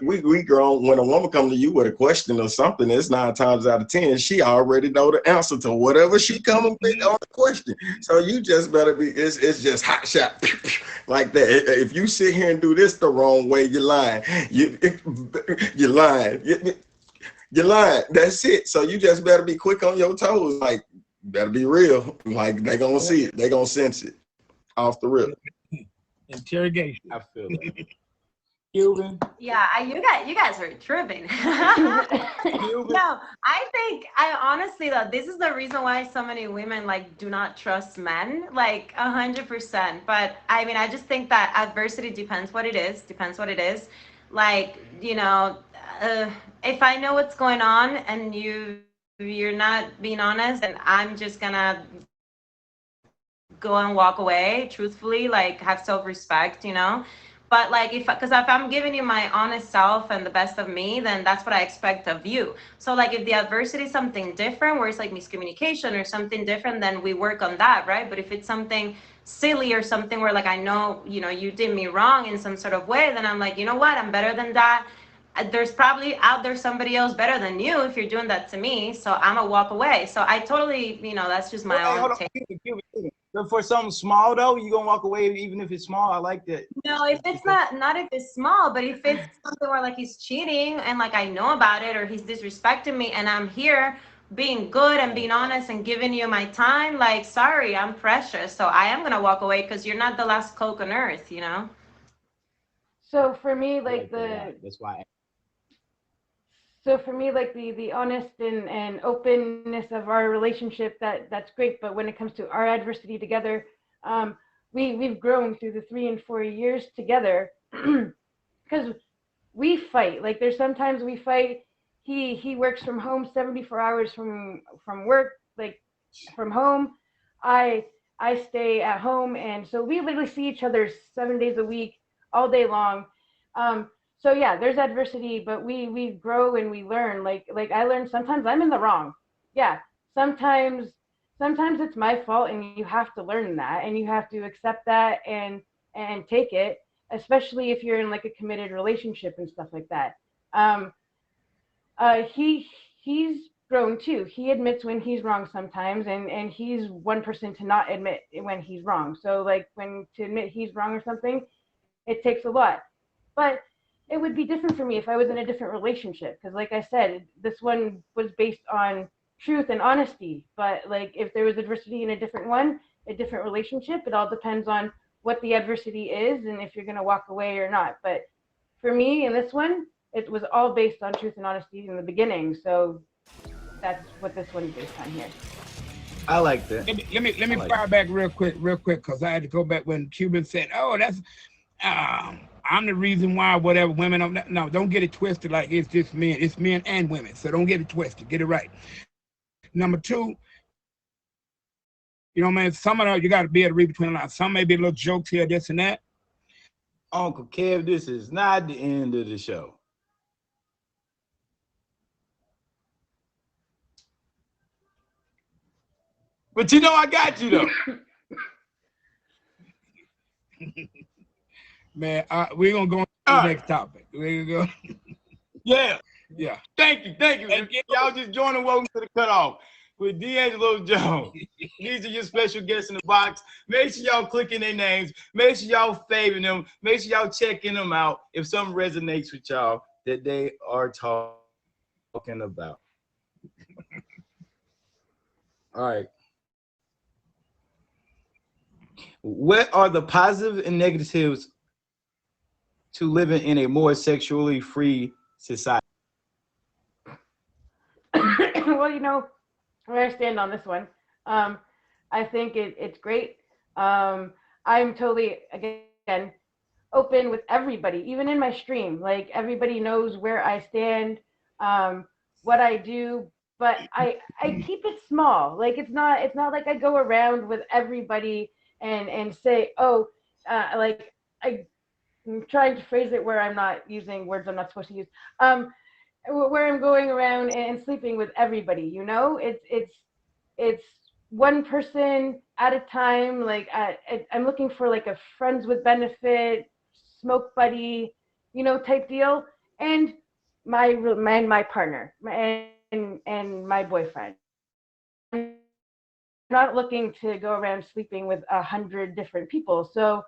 Speaker 3: We grown. When a woman comes to you with a question or something, it's 9 times out of 10 she already know the answer to whatever she coming with on the question. So you just better be. It's just hot shot like that. If you sit here and do this the wrong way, you're lying. You're lying. You're lying. That's it. So you just better be quick on your toes. Like, better be real. Like, they gonna see it. They gonna sense it off the rip.
Speaker 5: Interrogation.
Speaker 1: I feel that. Cuban.
Speaker 4: Yeah, you guys are tripping. No, I honestly though, this is the reason why so many women like do not trust men, like 100%. But I mean, I just think that adversity depends what it is. Like, you know, if I know what's going on and you're not being honest, and I'm just gonna go and walk away truthfully, like have self-respect, you know. But like if I'm giving you my honest self and the best of me, then that's what I expect of you. So like if the adversity is something different where it's like miscommunication or something different, then we work on that, right? But if it's something silly or something where like I know, you know, you did me wrong in some sort of way, then I'm like, you know what, I'm better than that. There's probably out there somebody else better than you if you're doing that to me, so I'm gonna walk away. So I totally, you know, that's just my own take.
Speaker 1: But for something small though, you gonna walk away even if it's small. I like that.
Speaker 4: No, if it's not if it's small, but if it's something where like he's cheating and like I know about it or he's disrespecting me and I'm here being good and being honest and giving you my time, like sorry, I'm precious. So I am gonna walk away because you're not the last Coke on earth, you know?
Speaker 2: So for me, like
Speaker 1: that's why.
Speaker 2: So for me, like the honest and openness of our relationship, that's great. But when it comes to our adversity together, we've grown through the 3 and 4 years together because we fight. Like there's sometimes we fight. he works from home 74 hours from work, like from home. I stay at home, and so we literally see each other 7 days a week, all day long. So yeah, there's adversity, but we grow and we learn. Like I learned sometimes I'm in the wrong. Yeah, sometimes it's my fault, and you have to learn that, and you have to accept that and take it, especially if you're in like a committed relationship and stuff like that. Um, he's grown too. He admits when he's wrong sometimes, and he's one person to not admit when he's wrong. So like when to admit he's wrong or something, it takes a lot. But it would be different for me if I was in a different relationship, because like I said, this one was based on truth and honesty. But like if there was adversity in a different one, a different relationship, it all depends on what the adversity is and if you're going to walk away or not. But for me in this one, it was all based on truth and honesty in the beginning. So that's what this one is based on here.
Speaker 1: I like that.
Speaker 5: Let me
Speaker 1: like
Speaker 5: fire back real quick, because I had to go back when Cuban said, "Oh, that's I'm the reason why whatever women don't." No, don't get it twisted. Like it's just men. It's men and women. So don't get it twisted. Get it right. Number two, you know, man, some of them you got to be able to read between the lines. Some may be little jokes here, this and that.
Speaker 1: Uncle Kev, this is not the end of the show. But you know I got you though.
Speaker 5: Man, we're gonna go on to the next topic. We're gonna go.
Speaker 1: Yeah.
Speaker 5: Yeah.
Speaker 1: Thank you. And y'all just joining Welcome to the Cutoff with D'Angelo Jones. These are your special guests in the box. Make sure y'all clicking their names. Make sure y'all favoring them. Make sure y'all checking them out if something resonates with y'all that they are talking about. All right. What are the positives and negatives to living in a more sexually free society?
Speaker 2: Well, you know, where I stand on this one, I think it's great. I'm totally, again, open with everybody, even in my stream. Like everybody knows where I stand, what I do, but I keep it small. Like it's not like I go around with everybody and say, oh, like I'm trying to phrase it where I'm not using words I'm not supposed to use. Where I'm going around and sleeping with everybody, you know, it's one person at a time. Like I'm looking for like a friends with benefit, smoke buddy, you know, type deal, and my partner and my boyfriend. I'm not looking to go around sleeping with 100 different people. So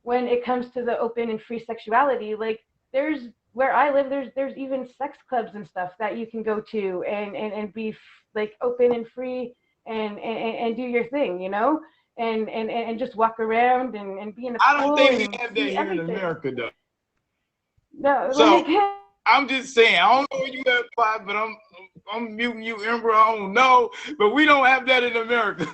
Speaker 2: when it comes to the open and free sexuality, like there's where I live, there's even sex clubs and stuff that you can go to and be like open and free and do your thing, you know, and just walk around and be in the
Speaker 1: I
Speaker 2: pool.
Speaker 1: don't think we have that here in America, though.
Speaker 2: No,
Speaker 1: So
Speaker 2: like,
Speaker 1: I'm just saying, I don't know where you at, Pop, but I'm muting you, Ember. I don't know, but we don't have that in America.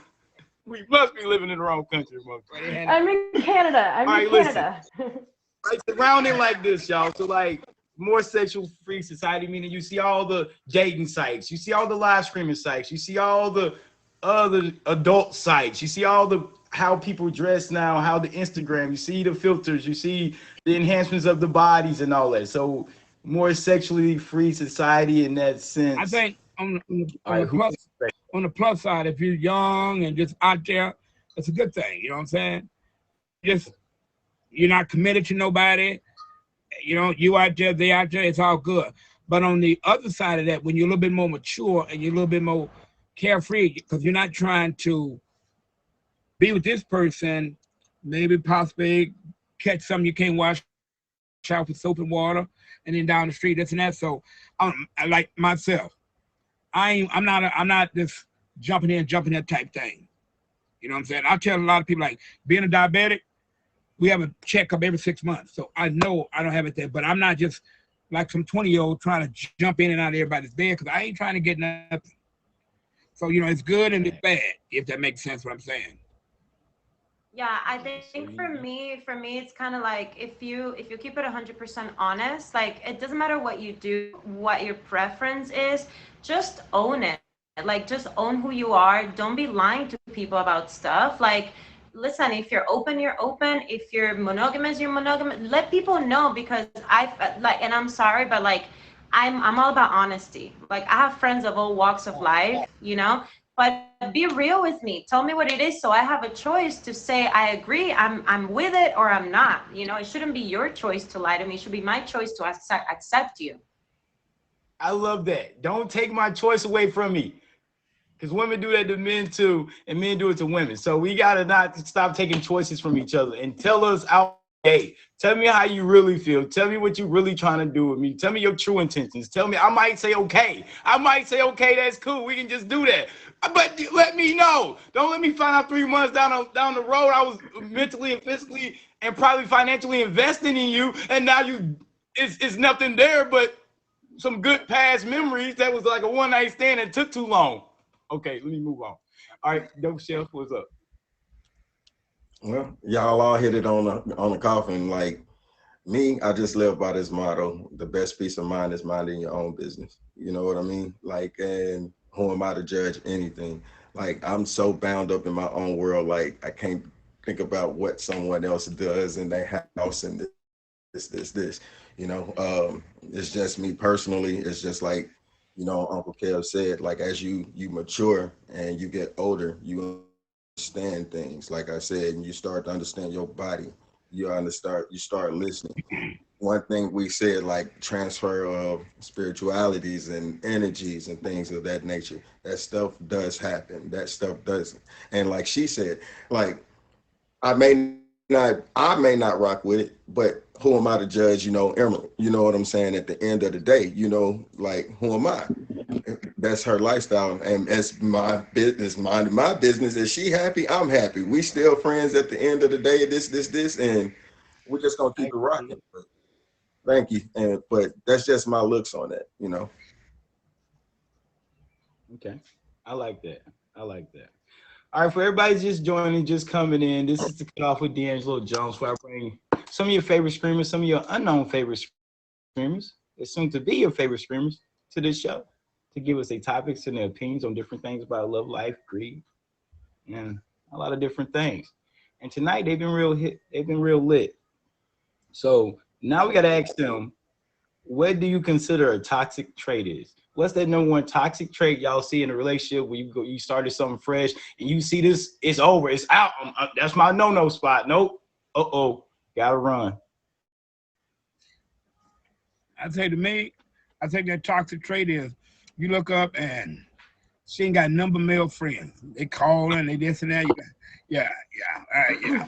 Speaker 1: We must be living in the wrong country, motherfucker.
Speaker 2: I'm in Canada. I'm in Canada.
Speaker 1: Like surrounding like this, y'all. So like more sexual free society, meaning you see all the dating sites, you see all the live streaming sites, you see all the other adult sites, you see all the how people dress now, how the Instagram, you see the filters, you see the enhancements of the bodies and all that. So more sexually free society in that sense.
Speaker 5: I think on the plus side, if you're young and just out there, it's a good thing. You know what I'm saying? Just you're not committed to nobody. You know, you out there, they out there, it's all good. But on the other side of that, when you're a little bit more mature and you're a little bit more carefree, because you're not trying to be with this person, maybe possibly catch something you can't wash out with soap and water, and then down the street, this and that. So, like myself, I'm not this jumping in type thing. You know what I'm saying? I tell a lot of people, like being a diabetic, we have a checkup every 6 months. So I know I don't have it there, but I'm not just like some 20-year-old trying to jump in and out of everybody's bed, because I ain't trying to get nothing. So, you know, it's good and it's bad, if that makes sense what I'm saying.
Speaker 4: Yeah, I
Speaker 1: So
Speaker 4: think
Speaker 1: you,
Speaker 4: for me, it's kind of like if you keep it 100% honest, like it doesn't matter what you do, what your preference is, just own it. Like just own who you are. Don't be lying to people about stuff. Like, listen, if you're open, you're open. If you're monogamous, you're monogamous. Let people know because like, and I'm sorry, but like, I'm all about honesty. Like I have friends of all walks of life, you know, but be real with me. Tell me what it is so I have a choice to say I agree, I'm with it or I'm not. You know, it shouldn't be your choice to lie to me. It should be my choice to accept you.
Speaker 1: I love that. Don't take my choice away from me. Because women do that to men too, and men do it to women. So we gotta not stop taking choices from each other and tell us out. Hey, tell me how you really feel. Tell me what you really trying to do with me. Tell me your true intentions. Tell me. I might say okay. I might say okay. That's cool. We can just do that. But let me know. Don't let me find out 3 months down the road I was mentally and physically and probably financially investing in you, and now it's nothing there but some good past memories that was like a one night stand and took too long. Okay, let me move on. All right, Dope Chef, what's up?
Speaker 3: Well, y'all all hit it on the coffin. Like me, I just live by this motto: the best peace of mind is minding your own business. You know what I mean? Like, and who am I to judge anything? Like, I'm so bound up in my own world. Like, I can't think about what someone else does in their house and this. It's just me personally. It's just like, Uncle Kev said. Like, as you mature and you get older, you understand things. Like I said, and you start to understand your body. You start listening. One thing we said, like transfer of spiritualities and energies and things of that nature. That stuff does happen. That stuff doesn't. And like she said, like I may not rock with it, but who am I to judge, Emily? You know what I'm saying? At the end of the day, like who am I? That's her lifestyle. And as my business, minding my business, is she happy? I'm happy. We still friends at the end of the day, this, and we're just gonna keep it rocking. But thank you. And but that's just my looks on that.
Speaker 1: Okay, I like that. I like that. All right, for everybody just joining, just coming in, this is the cutoff with D'Angelo Jones, where I bring some of your favorite screamers, some of your unknown favorite screamers, it's soon to be your favorite screamers, to this show to give us their topics and their opinions on different things about love, life, greed, and a lot of different things. And tonight they've been real hit, they've been real lit. So now we got to ask them, what do you consider a toxic trait is? What's that number one toxic trait y'all see in a relationship where you started something fresh and you see this, it's over, it's out. That's my no spot. Nope. Gotta run.
Speaker 5: I say to me, I think that toxic trait is you look up and she ain't got number male friends. They call and they this and that. Yeah, yeah.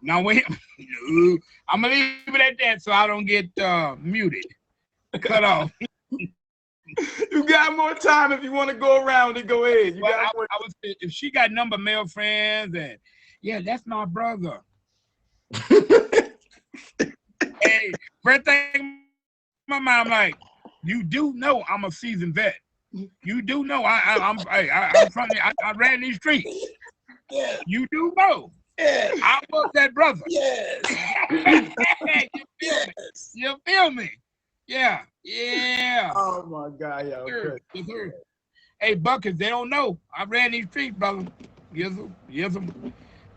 Speaker 5: No, wait. No. I'm gonna leave it at that so I don't get muted, cut off.
Speaker 1: You got more time if you want to go around and go ahead.
Speaker 5: I was if she got number male friends and yeah, that's my brother. Hey, first thing my mom like, you do know I'm a seasoned vet. You do know I'm from I ran these streets.
Speaker 1: Yeah.
Speaker 5: You do know.
Speaker 1: Yes.
Speaker 5: I was that brother.
Speaker 1: Yes.
Speaker 5: You feel me? Yeah.
Speaker 1: Oh my God, y'all.
Speaker 5: Sure. Hey, Buckets, they don't know. I ran these streets, brother. Yes, sir.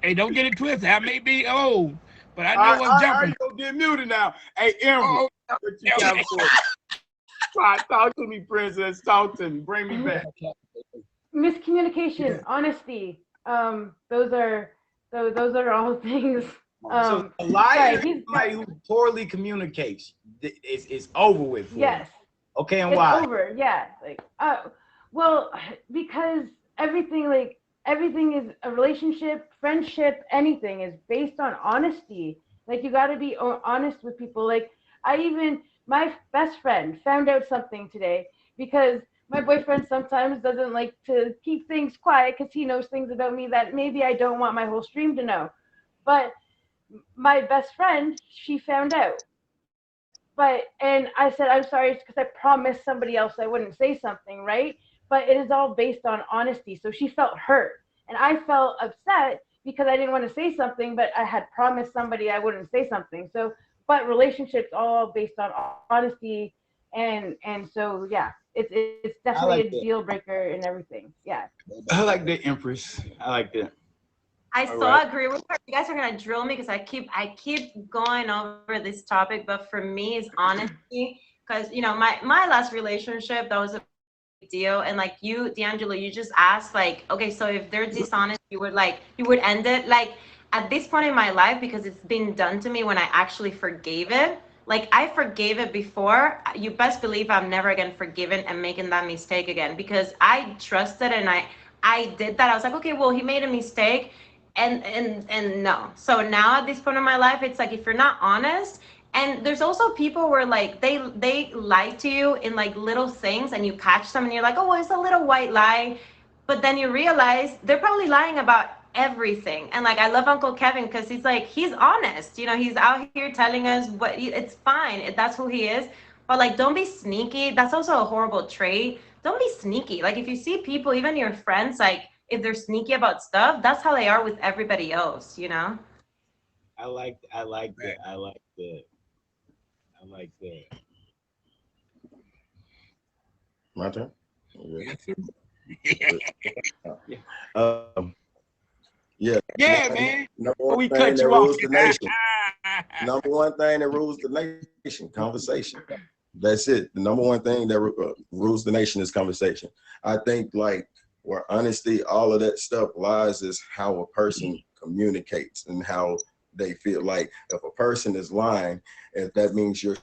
Speaker 5: Hey, don't get it twisted. I may be old, but I know what's jumping.
Speaker 1: You gonna get muted now. Hey, Amber, what you got for us? Talk to me, princess. Talk to me. Bring me back.
Speaker 2: Miscommunication, honesty. Those are all things.
Speaker 1: So a liar is somebody who poorly communicates. It's over with.
Speaker 2: Yes.
Speaker 1: Okay, and
Speaker 2: it's
Speaker 1: why?
Speaker 2: Over. Yeah. Well, because everything is a relationship, friendship, anything is based on honesty. Like you got to be honest with people. Like my best friend found out something today because my boyfriend sometimes doesn't like to keep things quiet because he knows things about me that maybe I don't want my whole stream to know. But my best friend, she found out. And I said, I'm sorry, because I promised somebody else I wouldn't say something, right? But it is all based on honesty. So she felt hurt. And I felt upset because I didn't want to say something, but I had promised somebody I wouldn't say something. So, but relationships all based on honesty, and so yeah, it's
Speaker 1: I
Speaker 2: definitely
Speaker 1: like
Speaker 2: a
Speaker 1: that.
Speaker 2: deal breaker in everything. Yeah.
Speaker 1: I like that, Empress. I like that.
Speaker 4: I
Speaker 1: All
Speaker 4: so
Speaker 1: right.
Speaker 4: agree with her. You guys are gonna drill me because I keep going over this topic, but for me, it's honesty. Because my last relationship, that was a big deal, and like you, D'Angelo, you just asked like, okay, so if they're dishonest, you would end it. Like at this point in my life, because it's been done to me when I actually forgave it. Like I forgave it before. You best believe I'm never again forgiven and making that mistake again because I trusted and I did that. I was like, okay, well, he made a mistake and no. So now at this point in my life, it's like if you're not honest, and there's also people where like they lie to you in like little things and you catch them and you're like, oh, well, it's a little white lie, but then you realize they're probably lying about everything. And like I love Uncle Kevin because he's honest. He's out here telling us what it's fine. That's who he is. But like, don't be sneaky. That's also a horrible trait. Don't be sneaky. Like if you see people, even your friends, like if they're sneaky about stuff, that's how they are with everybody else.
Speaker 1: I like that. I like that. I like that.
Speaker 3: My turn. Okay.
Speaker 5: Yes, sir.
Speaker 1: Yeah.
Speaker 3: Um, yeah.
Speaker 5: Yeah, man.
Speaker 3: Number
Speaker 1: Before
Speaker 3: one
Speaker 1: we
Speaker 3: thing
Speaker 1: cut
Speaker 3: that
Speaker 1: you off,
Speaker 3: rules the nation. Number one thing that rules the nation, conversation. That's it. The number one thing that rules the nation is conversation. I think like where honesty, all of that stuff lies is how a person communicates and how they feel. Like if a person is lying, if that means you're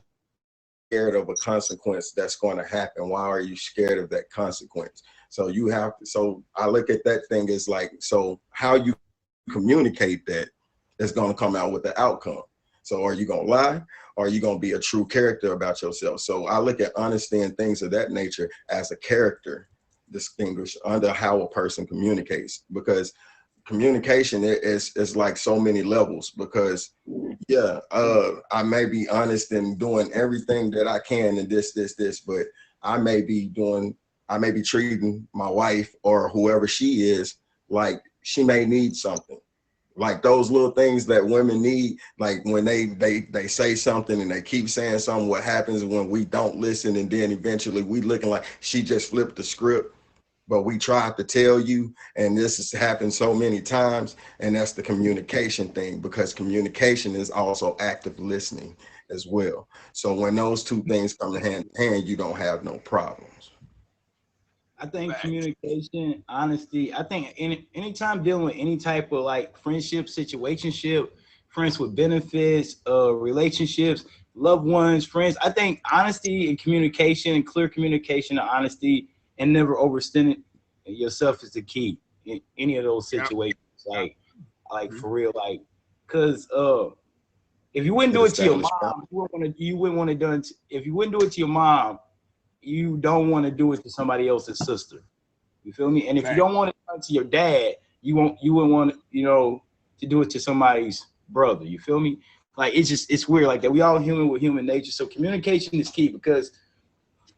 Speaker 3: scared of a consequence that's going to happen, why are you scared of that consequence? So you have to, so I look at that thing as like, so how you communicate that is going to come out with the outcome. So are you going to lie? Or are you going to be a true character about yourself? So I look at honesty and things of that nature as a character distinguished under how a person communicates, because communication is like so many levels. Because yeah, I may be honest in doing everything that I can and this, but I may be treating my wife or whoever she is like she may need something. Like those little things that women need, like when they say something and they keep saying something, what happens when we don't listen and then eventually we looking like she just flipped the script, but we tried to tell you, and this has happened so many times, and that's the communication thing, because communication is also active listening as well. So when those two things come hand in hand, you don't have no problems.
Speaker 1: I think communication, honesty. I think anytime dealing with any type of like friendship, situationship, friends with benefits, relationships, loved ones, friends. I think honesty and communication, and clear communication and honesty, and never overextending yourself is the key in any of those situations. Like for real, like, cause if you wouldn't do it to your mom, you wouldn't want to do it. If you wouldn't do it to your mom, you don't want to do it to somebody else's sister. You feel me? And if you don't want it done to your dad, you wouldn't want to do it to somebody's brother. You feel me? Like it's weird like that. We all human with human nature. So communication is key, because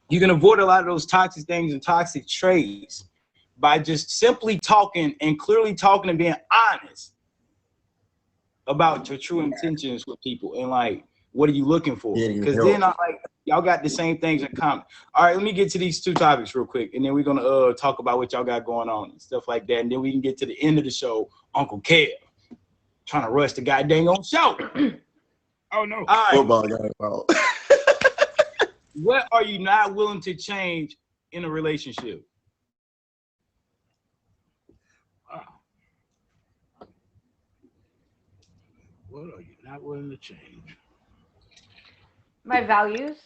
Speaker 1: you can avoid a lot of those toxic things and toxic traits by just simply talking and clearly talking and being honest about your true intentions with people, and like, what are you looking for? Because then y'all got the same things in common. All right, let me get to these two topics real quick, and then we're gonna talk about what y'all got going on and stuff like that, and then we can get to the end of the show. Uncle Kev trying to rush the goddamn on show.
Speaker 5: Oh no!
Speaker 1: All right.
Speaker 3: Football guy.
Speaker 1: What are you not willing to change in a relationship?
Speaker 5: What are you not willing to change?
Speaker 2: My values,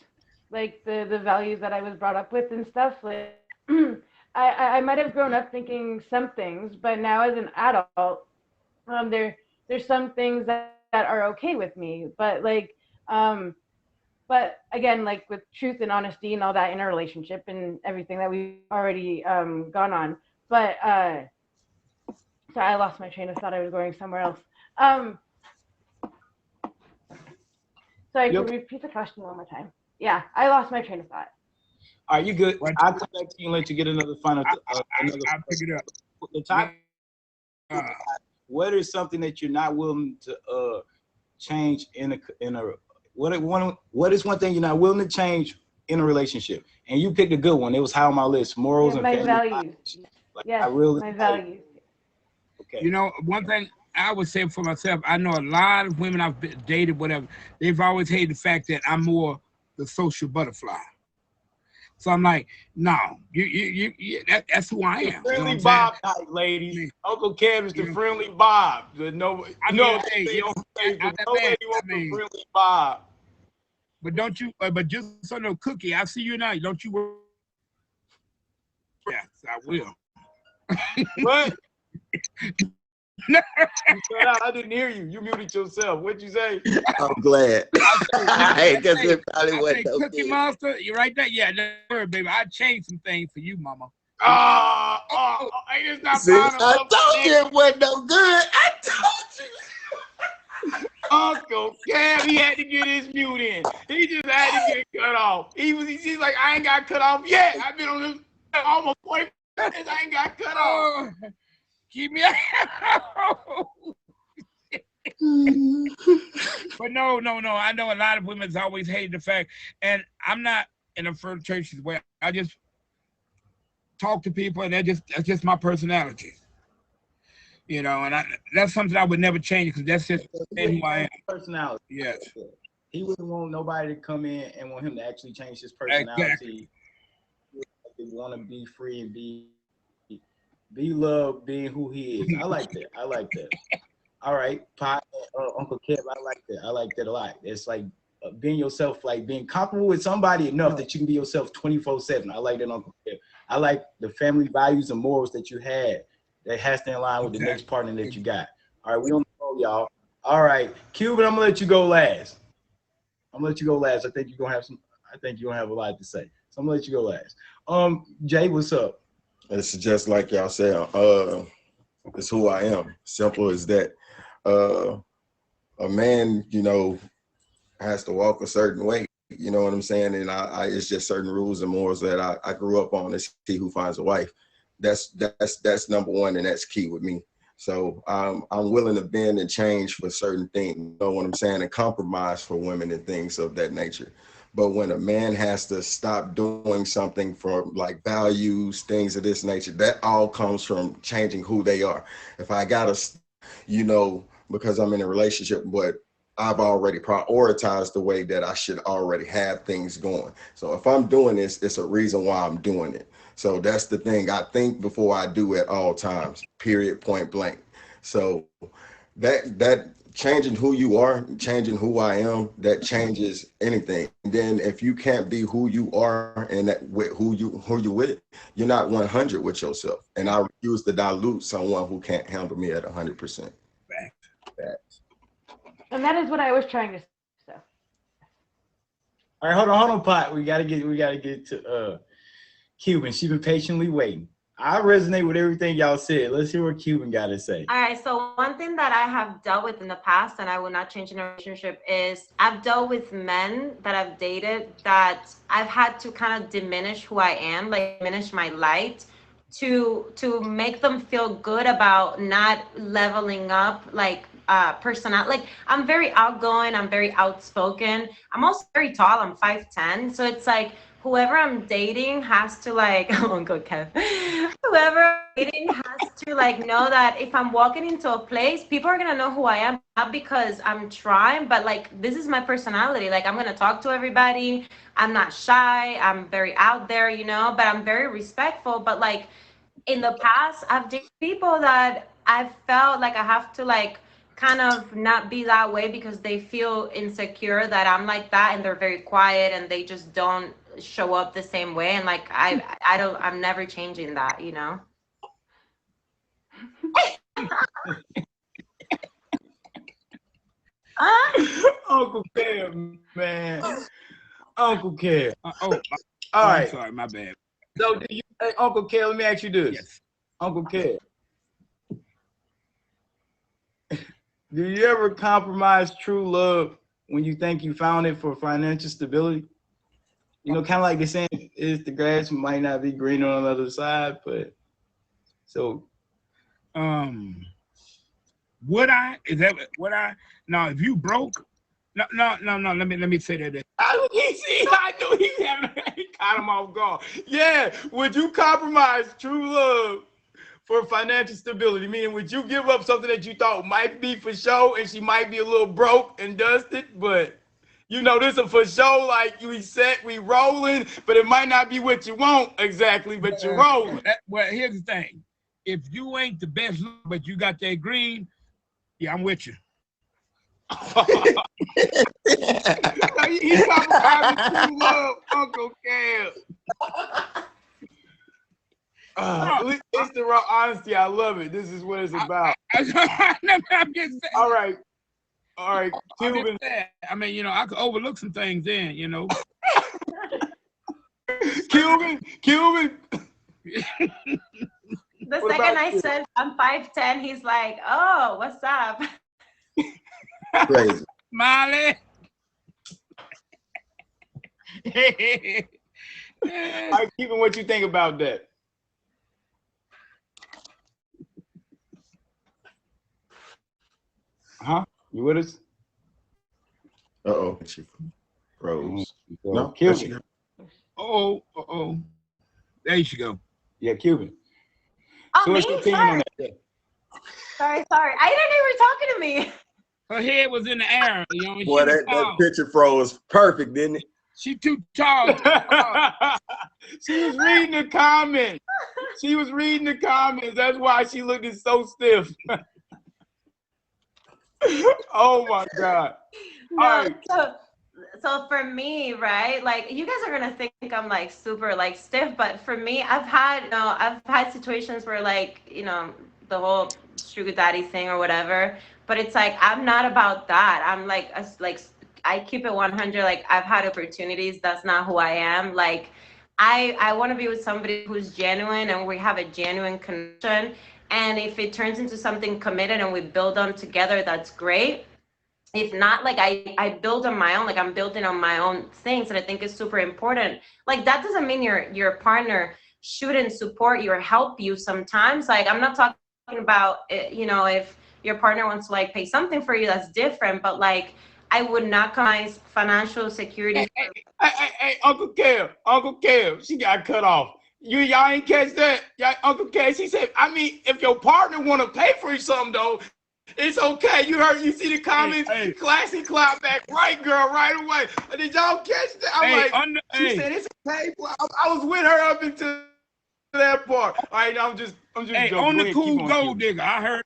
Speaker 2: like the values that I was brought up with and stuff. Like I might have grown up thinking some things, but now as an adult, there's some things that are okay with me, but like but again, like with truth and honesty and all that in a relationship and everything that we've already gone on. But sorry, I lost my train of thought. I was going somewhere else. Sorry, can you repeat the question one more time? Yeah, I lost my train of thought.
Speaker 1: All right, you good? I'll come back to you and let you get another final.
Speaker 5: I'll pick it up.
Speaker 1: The topic what is something that you're not willing to change in a what is one thing you're not willing to change in a relationship? And you picked a good one. It was high on my list. Morals and
Speaker 2: my
Speaker 1: family
Speaker 2: values.
Speaker 1: values. Like,
Speaker 2: Yes,
Speaker 1: I really
Speaker 2: my values.
Speaker 1: okay.
Speaker 5: You know, one thing I would say for myself, I know a lot of women I've dated, whatever, they've always hated the fact that I'm more the social butterfly. So I'm like, no, that's who I am.
Speaker 1: The
Speaker 5: You know
Speaker 1: friendly
Speaker 5: what I'm
Speaker 1: Bob
Speaker 5: saying?
Speaker 1: type, ladies. Uncle Kev is the friendly Bob. No,
Speaker 5: I mean,
Speaker 1: no,
Speaker 5: hey, you know,
Speaker 1: no lady wants the friendly Bob.
Speaker 5: but don't you? But just so no cookie, I see you now. Don't you? Yes, I will.
Speaker 1: What? You cut out. I didn't hear you. You muted yourself. What'd you say?
Speaker 3: I'm glad. Because it probably
Speaker 5: I
Speaker 3: wasn't
Speaker 5: say,
Speaker 3: no
Speaker 5: Cookie
Speaker 3: good.
Speaker 5: Monster, you right there? Yeah, no, baby. I changed some things for you, mama.
Speaker 1: It's not
Speaker 3: See,
Speaker 1: fine.
Speaker 3: I told you it wasn't no good. I told you.
Speaker 1: Uncle Kev, he had to get his mute in. He just had to get cut off. He's like, I ain't got cut off yet. I've been on this almost 40 minutes. I ain't got cut off.
Speaker 5: Keep me out. But no. I know a lot of women's always hated the fact, and I'm not in a flirtatious way. I just talk to people, and that's just my personality. You know, and that's something I would never change because that's just who I am.
Speaker 1: Personality.
Speaker 5: Yes.
Speaker 1: He wouldn't want nobody to come in and want him to actually change his personality.
Speaker 5: Exactly.
Speaker 1: He want to be free and be loved, being who he is. I like that. All right, Uncle Kev, I like that. I like that a lot. It's like being yourself, like being comfortable with somebody enough that you can be yourself 24/7. I like that, Uncle Kev. I like the family values and morals that you had that has to align with the next partner that you got. All right, we on the roll, y'all. All right, Cuban, I'm gonna let you go last. I think you're gonna have a lot to say. So I'm gonna let you go last. Jay, what's up?
Speaker 3: It's just like y'all said. It's who I am. Simple as that. A man, has to walk a certain way. You know what I'm saying? And I it's just certain rules and morals that I grew up on. It's he who finds a wife. That's number one, and that's key with me. So I'm willing to bend and change for certain things. You know what I'm saying? And compromise for women and things of that nature. But when a man has to stop doing something for like values, things of this nature, that all comes from changing who they are. If I gotta, because I'm in a relationship, but I've already prioritized the way that I should already have things going. So if I'm doing this, it's a reason why I'm doing it. So that's the thing. I think before I do at all times, period, point blank. So that changing who you are, changing who I am, that changes anything. And then if you can't be who you are and that with who you with, you're not 100 with yourself. And I refuse to dilute someone who can't handle me at 100%. Facts.
Speaker 2: And that is what I was trying to say. So.
Speaker 1: All right, hold on, Pot. We gotta get to Cuban. She's been patiently waiting. I resonate with everything y'all said. Let's hear what Cuban got to say.
Speaker 4: All right. So one thing that I have dealt with in the past and I will not change in a relationship is I've dealt with men that I've dated that I've had to kind of diminish who I am, like diminish my light to make them feel good about not leveling up like personal. Like I'm very outgoing, I'm very outspoken. I'm also very tall, I'm 5'10". So it's like whoever I'm dating has to like, Uncle Kev, whoever I'm dating has to like know that if I'm walking into a place, people are gonna know who I am, not because I'm trying, but like this is my personality. Like I'm gonna talk to everybody. I'm not shy. I'm very out there, but I'm very respectful. But like in the past, I've dated people that I felt like I have to like kind of not be that way because they feel insecure that I'm like that and they're very quiet and they just don't show up the same way, and like I'm never changing that.
Speaker 1: Uncle Kev, man. Uncle Kev.
Speaker 5: All
Speaker 1: right.
Speaker 5: I'm sorry, my bad.
Speaker 1: So Uncle Kev, let me ask you this.
Speaker 5: Yes.
Speaker 1: Uncle Kev, do you ever compromise true love when you think you found it for financial stability? Kind of like the saying is the grass might not be greener on the other side, but so.
Speaker 5: Would I? Is that would I? No, if you broke, no. Let me say that.
Speaker 1: I knew he caught him off guard. Yeah, would you compromise true love for financial stability? Meaning, would you give up something that you thought might be for show, and she might be a little broke and dusted, but you know this is for show, like we set, we rolling, but it might not be what you want exactly, but you're rolling.
Speaker 5: Well, here's the thing: if you ain't the best, but you got that green, yeah, I'm with you. He compromising true love, Uncle Kev.
Speaker 1: It's the raw honesty. I love it. This is what it's about.
Speaker 5: I'm just saying.
Speaker 1: All right, Cuban.
Speaker 5: I mean, you know, I could overlook some things then, you know.
Speaker 1: Cuban.
Speaker 4: The second I said I'm 5'10", he's like, "Oh, what's up?"
Speaker 3: Crazy.
Speaker 5: Molly.
Speaker 1: All right, Cuban, what you think about that? Huh? You with us?
Speaker 3: Uh-oh. She froze.
Speaker 1: No,
Speaker 3: Cuban.
Speaker 5: Oh. There you go.
Speaker 1: Yeah, Cuban.
Speaker 4: Oh,
Speaker 1: So
Speaker 4: me?
Speaker 1: what's your opinion on that?
Speaker 4: Sorry. I didn't know you were talking to me.
Speaker 5: Her head was in the air. You know,
Speaker 3: Boy, that picture froze perfect, didn't it?
Speaker 5: She too tall.
Speaker 1: She was reading the comments. That's why she looking so stiff. Oh my God.
Speaker 4: No,
Speaker 1: All right.
Speaker 4: So for me, right, like you guys are gonna think I'm like super like stiff, but for me, I've had situations where like, you know, the whole sugar daddy thing or whatever, but it's like I'm not about that. I'm like I keep it 100. Like I've had opportunities. That's not who I am. Like I want to be with somebody who's genuine and we have a genuine connection. And if it turns into something committed and we build on together, that's great. If not, like I build on my own, like I'm building on my own things, and I think it's super important. Like that doesn't mean your partner shouldn't support you or help you sometimes. Like I'm not talking about, you know, if your partner wants to like pay something for you, that's different. But like I would not compromise financial security.
Speaker 1: Hey, Uncle Kev, she got cut off. Y'all ain't catch that? Uncle Kev, she said, I mean, if your partner want to pay for something though, it's okay. You see the comments?
Speaker 5: Hey.
Speaker 1: Classy clap back, right, girl, right away. Did y'all catch that? She said it's okay. I was with her up until that part. All right, I'm just
Speaker 5: Hey,
Speaker 1: joking.
Speaker 5: on
Speaker 1: Go
Speaker 5: the
Speaker 1: ahead,
Speaker 5: cool
Speaker 1: keep on,
Speaker 5: gold
Speaker 1: Cuban.
Speaker 5: digger, I heard.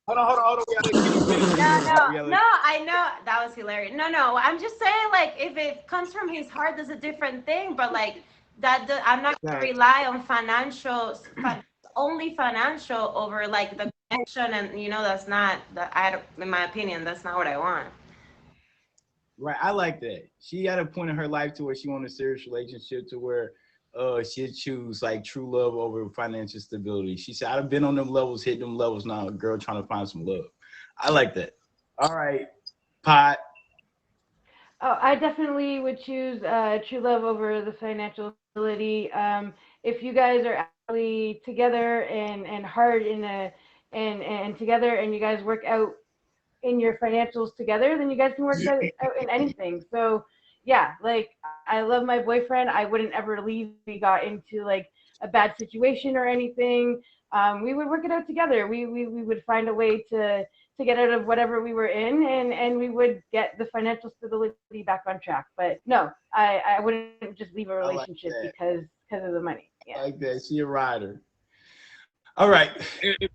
Speaker 1: Hold on. We gotta keep
Speaker 4: No, I know that was hilarious. No, I'm just saying, like, if it comes from his heart, that's a different thing. But like I'm not gonna rely on only financial over like the connection, and you know that's not in my opinion, that's not what I want.
Speaker 1: Right, I like that. She had a point in her life to where she wanted a serious relationship, to where she'd choose like true love over financial stability. She said, I've been on them levels, hit them levels now, a girl trying to find some love. I like that. All right, Pot.
Speaker 2: Oh, I definitely would choose true love over the financial stability. If you guys are actually together and hard and together, and you guys work out in your financials together, then you guys can work out in anything. So yeah, like I love my boyfriend. I wouldn't ever leave if we got into like a bad situation or anything. We would work it out together. We would find a way to get out of whatever we were in, and we would get the financial stability back on track. But no, I wouldn't just leave a relationship because of the money. Yeah.
Speaker 1: I like that. She a rider. All right.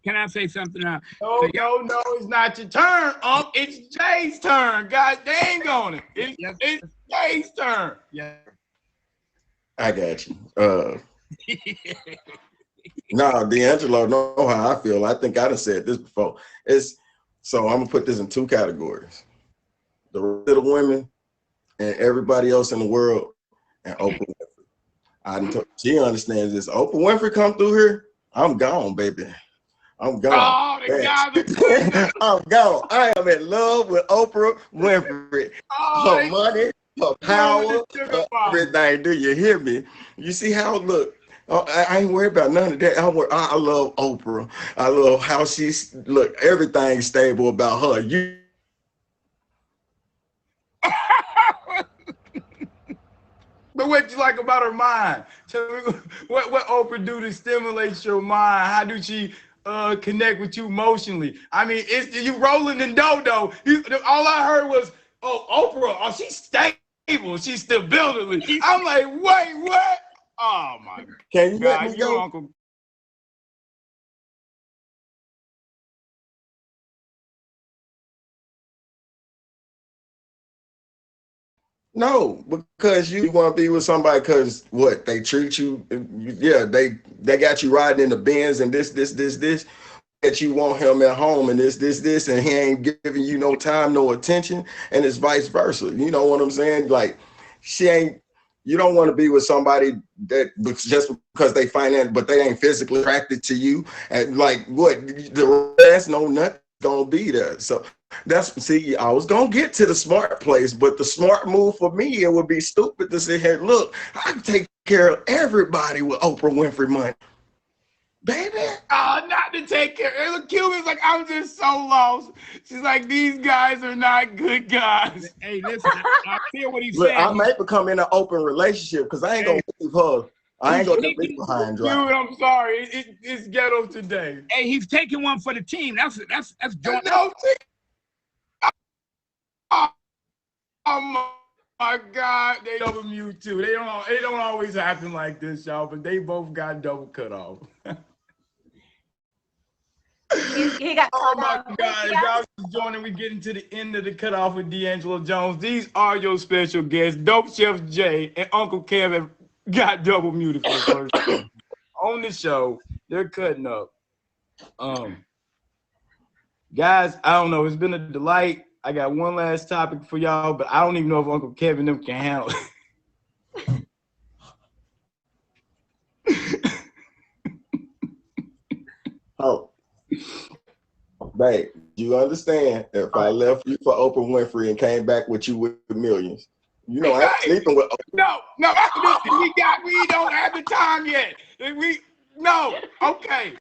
Speaker 5: Can I say something now?
Speaker 1: No, it's not your turn. It's Jay's turn. God dang on it. It's Jay's turn.
Speaker 5: Yeah.
Speaker 3: I got you. No, D'Angelo know how I feel. I think I done said this before. So I'm gonna put this in two categories: the little women and everybody else in the world, and Oprah Winfrey. She understands this. Oprah Winfrey come through here, I'm gone, baby. I'm gone.
Speaker 1: Oh, the guy.
Speaker 3: I'm gone. I am in love with Oprah Winfrey. Her money, her power, her everything. Do you hear me? You see how, look, Oh, I ain't worried about none of that. I love Oprah. I love how she's look. Everything's stable about her. You
Speaker 1: But what you like about her mind? Tell me what Oprah do to stimulate your mind? How do she connect with you emotionally? I mean, it's you rolling in dodo. All I heard was, oh, Oprah, oh, she's stable, she's stability. I'm like, wait, what? Oh my
Speaker 3: can you let
Speaker 1: God,
Speaker 3: me
Speaker 1: you
Speaker 3: go?
Speaker 1: Uncle.
Speaker 3: No, because you want to be with somebody because what they treat you. Yeah, they got you riding in the Benz and this. That you want him at home and this, and he ain't giving you no time, no attention, and it's vice versa. You know what I'm saying? Like, she ain't. You don't want to be with somebody that just because they finance, but they ain't physically attracted to you, and like what the rest, no nothing gonna be there. So that's see, I was gonna get to the smart place, but the smart move for me, it would be stupid to say, hey, look, I can take care of everybody with Oprah Winfrey money, baby.
Speaker 1: Not to take care. And the Cuban's like, I'm just so lost. She's like, these guys are not good guys.
Speaker 5: Hey, listen, I feel what he's
Speaker 3: Look, I
Speaker 5: saying.
Speaker 3: may become in an open relationship because I ain't gonna leave her. I ain't gonna leave behind dry.
Speaker 1: Dude, I'm sorry. It's ghetto today.
Speaker 5: Hey, he's taking one for the team. That's joint.
Speaker 1: No, oh my God, they double mute too. They don't always happen like this, y'all. But they both got double cut off.
Speaker 4: He got
Speaker 1: Oh
Speaker 4: cut
Speaker 1: my
Speaker 4: off.
Speaker 1: God! If y'all just joining, we getting to the end of the cutoff with Angelo Jones. These are your special guests, Dope Chef Jay and Uncle Kevin. Got double muted for the first time on the show. They're cutting up. Guys, I don't know. It's been a delight. I got one last topic for y'all, but I don't even know if Uncle Kevin them can handle it.
Speaker 3: Oh, babe, you understand if I left you for Oprah Winfrey and came back with you with millions? You know, I'm sleeping with.
Speaker 1: No, we don't have the time yet. Okay.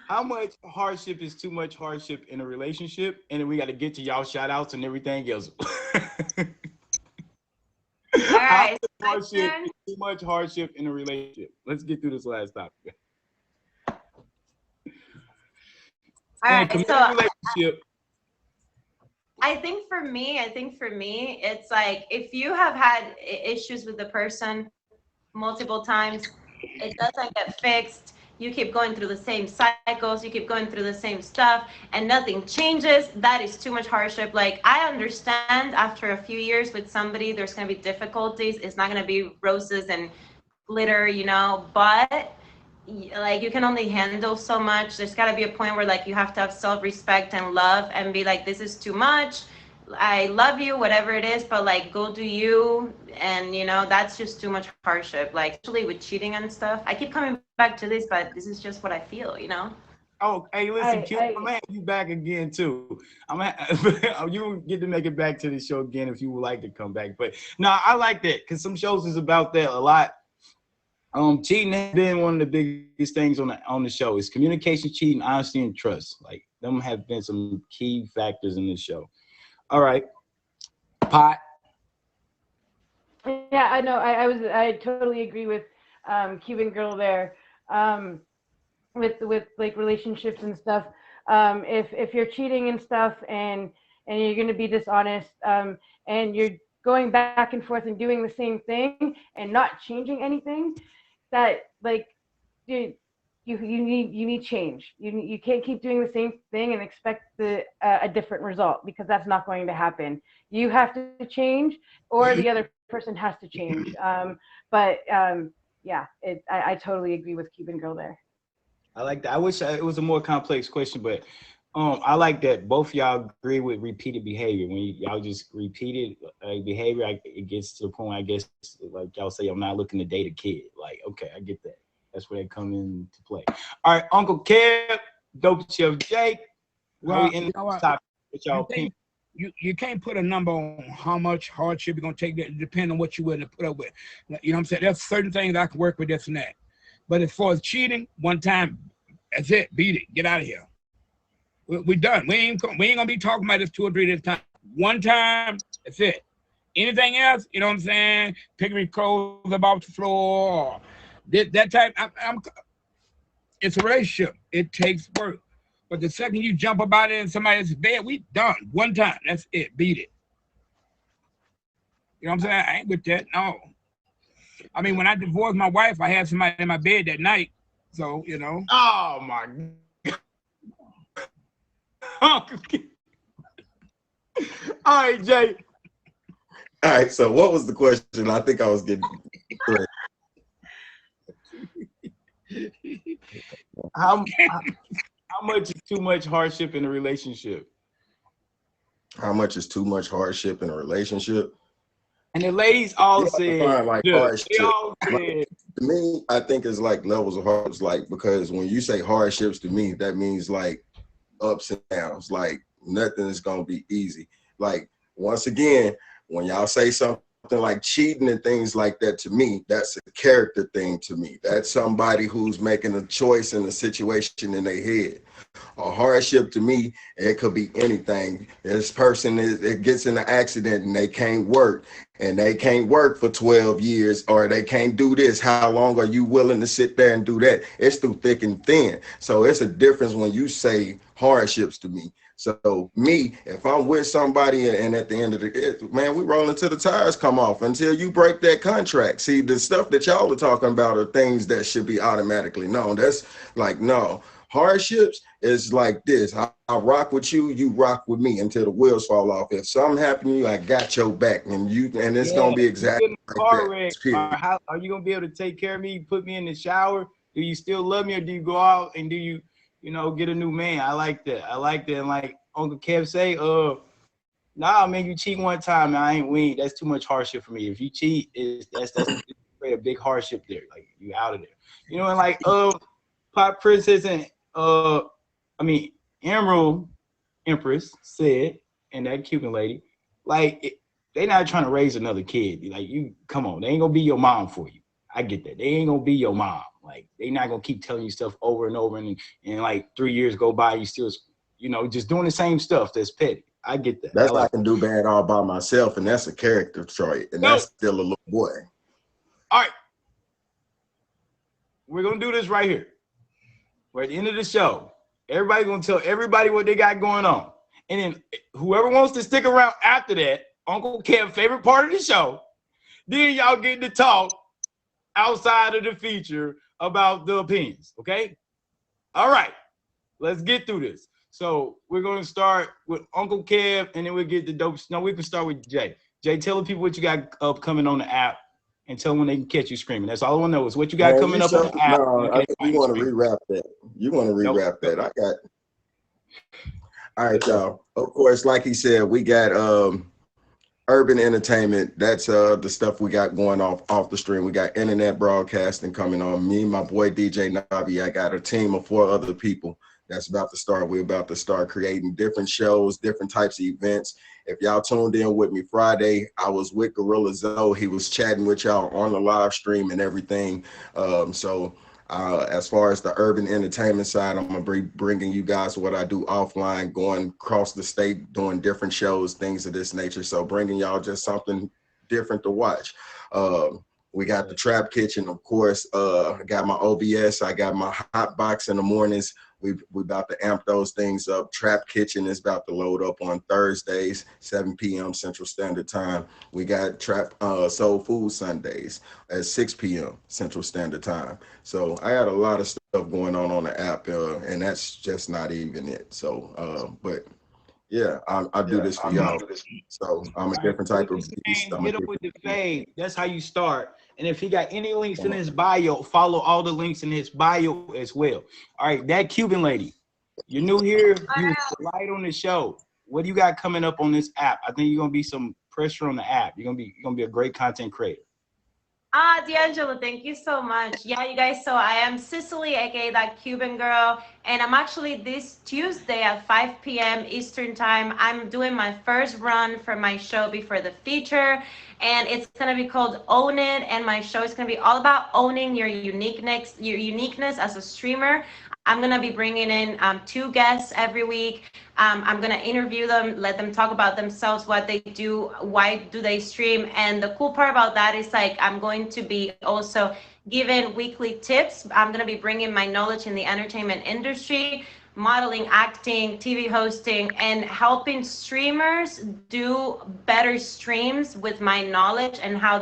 Speaker 1: How much hardship is too much hardship in a relationship? And then we got to get to y'all shout outs and everything else.
Speaker 4: All right.
Speaker 1: Hardship is too much hardship in a relationship. Let's get through this last topic.
Speaker 4: All right. So
Speaker 1: relationship.
Speaker 4: I think for me, it's like if you have had issues with the person multiple times, it doesn't get fixed. You keep going through the same cycles, you keep going through the same stuff, and nothing changes. That is too much hardship. Like, I understand after a few years with somebody, there's going to be difficulties. It's not going to be roses and glitter, but like, you can only handle so much. There's got to be a point where, like, you have to have self-respect and love and be like, this is too much. I love you, whatever it is, but like, go do you. And that's just too much hardship. Like, especially with cheating and stuff. I keep coming back to this, but this is just what I feel.
Speaker 1: Oh, hey, listen, I'm gonna have you back again too. You get to make it back to the show again if you would like to come back. But no, I like that because some shows is about that a lot. Cheating has been one of the biggest things on the show. It's communication, cheating, honesty, and trust. Like, them have been some key factors in this show. All right, Pot.
Speaker 2: Yeah, I know. I totally agree with Cuban Girl there. With like relationships and stuff. If you're cheating and stuff and you're going to be dishonest, and you're going back and forth and doing the same thing and not changing anything, that, like, you need change. You can't keep doing the same thing and expect a different result, because that's not going to happen. You have to change, or the other person has to change. Yeah, I totally agree with Cuban Girl there.
Speaker 1: I like that. I wish it was a more complex question, but I like that both y'all agree with repeated behavior. When y'all just repeated behavior, it gets to the point, I guess, like y'all say, I'm not looking to date a kid. Like, okay, I get that. That's where they come into play. All right, Uncle Kev, Dope Chef Jake.
Speaker 5: Well,
Speaker 1: we end this topic with y'all opinion.
Speaker 5: you can't put a number on how much hardship you're gonna take. That depend on what you're willing to put up with. You know what I'm saying? There's certain things I can work with, this and that. But as far as cheating, one time, that's it. Beat it. Get out of here. We done. We ain't gonna be talking about this 2 or 3 this time. One time, that's it. Anything else, you know what I'm saying? Picking me clothes up off the floor, or that type. It's a relationship. It takes work. But the second you jump about it in somebody else's bed, we done. One time. That's it. Beat it. You know what I'm saying? I ain't with that. No. I mean, when I divorced my wife, I had somebody in my bed that night. So, you know.
Speaker 1: Oh my God. All right, Jay.
Speaker 3: All right, so what was the question? I think I was getting
Speaker 1: How much is too much hardship in a relationship?
Speaker 3: how much is too much hardship in a relationship?
Speaker 1: And the ladies all
Speaker 3: Yeah,
Speaker 1: said,
Speaker 3: define, like,
Speaker 1: look,
Speaker 3: hardship.
Speaker 1: they all said,
Speaker 3: To me, I think it's like levels of hardships, like, because when you say hardships to me, that means like ups and downs, like nothing is gonna be easy. Like, once again, when y'all say something like cheating and things like that, to me, that's a character thing to me. That's somebody who's making a choice in a situation in their head. A hardship to me, it could be anything. This person it gets in an accident and they can't work, and they can't work for 12 years, or they can't do this. How long are you willing to sit there and do that? It's through thick and thin. So it's a difference when you say hardships to me. So me, if I'm with somebody and at the end of the man, we roll until the tires come off, until you break that contract. See, the stuff that y'all are talking about are things that should be automatically known. That's like, no. Hardships is like this. I rock with you, you rock with me until the wheels fall off. If something happen to you, I got your back, and it's gonna be exactly like
Speaker 1: car
Speaker 3: that.
Speaker 1: wreck, or how are you gonna be able to take care of me, put me in the shower? Do you still love me, or do you go out and do you get a new man? I like that. And like Uncle Kev say, nah, man, you cheat one time and I ain't win. That's too much hardship for me. If you cheat, that's a big hardship there. Like, you out of there. And like Pop Princess and Emerald Empress said, and that Cuban lady, like, they not trying to raise another kid. Like, you come on, they ain't gonna be your mom for you. I get that. They ain't gonna be your mom. Like, they not gonna keep telling you stuff over and over, and like 3 years go by, you still, just doing the same stuff. That's petty. I get that.
Speaker 3: That's I can do bad all by myself, and that's a character trait, and that's still a little boy.
Speaker 1: All right, we're gonna do this right here. We're at the end of the show. Everybody's gonna tell everybody what they got going on, and then whoever wants to stick around after that, Uncle Kev's favorite part of the show, then y'all get to talk outside of the feature about the opinions. Okay? All right, let's get through this. So we're gonna start with Uncle Kev, and then we'll get the dope. No, we can start with Jay. Jay, tell the people what you got upcoming on the app, and tell them when they can catch you screaming. That's all I want to know is what you got coming up on the app.
Speaker 3: No, I think you want to rewrap that. You want to rewrap that. I got. All right, y'all. Of course, like he said, we got urban entertainment. That's the stuff we got going off the stream. We got internet broadcasting coming on. Me and my boy DJ Navi. I got a team of 4 other people that's about to start. We're about to start creating different shows, different types of events. If y'all tuned in with me Friday, I was with Gorilla Zoe. He was chatting with y'all on the live stream and everything. As far as the urban entertainment side, I'm gonna be bringing you guys what I do offline, going across the state, doing different shows, things of this nature. So bringing y'all just something different to watch. We got the Trap Kitchen, of course. I got my OBS. I got my hot box in the mornings. We about to amp those things up. Trap Kitchen is about to load up on Thursdays, 7 p.m. Central Standard Time. We got Trap Soul Food Sundays at 6 p.m. Central Standard Time. So I had a lot of stuff going on the app, and that's just not even it. So, but yeah, I do this for y'all. So I'm a different type of beast.
Speaker 1: Get up with the fade. That's how you start. And if he got any links in his bio, follow all the links in his bio as well. All right, that Cuban lady, you're new here. You light on the show. What do you got coming up on this app? I think you're gonna be some pressure on the app. You're gonna be a great content creator.
Speaker 4: D'Angelo, thank you so much. Yeah, you guys, so I am Cicely, aka that Cuban girl, and I'm actually this Tuesday at 5 p.m. Eastern time. I'm doing my first run for my show before the feature, and it's gonna be called Own It, and my show is gonna be all about owning your uniqueness as a streamer. I'm gonna be bringing in two guests every week. I'm gonna interview them, let them talk about themselves, what they do, why do they stream, and the cool part about that is like I'm going to be also giving weekly tips. I'm gonna be bringing my knowledge in the entertainment industry, modeling, acting, TV hosting, and helping streamers do better streams with my knowledge and how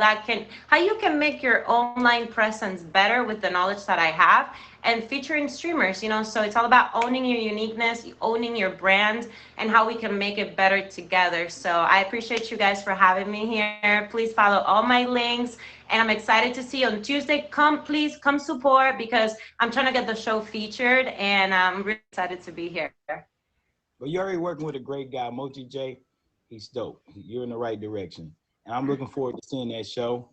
Speaker 4: you can make your online presence better with the knowledge that I have and featuring streamers, so it's all about owning your uniqueness, owning your brand, and how we can make it better together. So I appreciate you guys for having me here. Please follow all my links, and I'm excited to see you on Tuesday. Please come support, because I'm trying to get the show featured, and I'm really excited to be here.
Speaker 1: But you're already working with a great guy, Mochi J. He's dope. You're in the right direction. And I'm looking forward to seeing that show.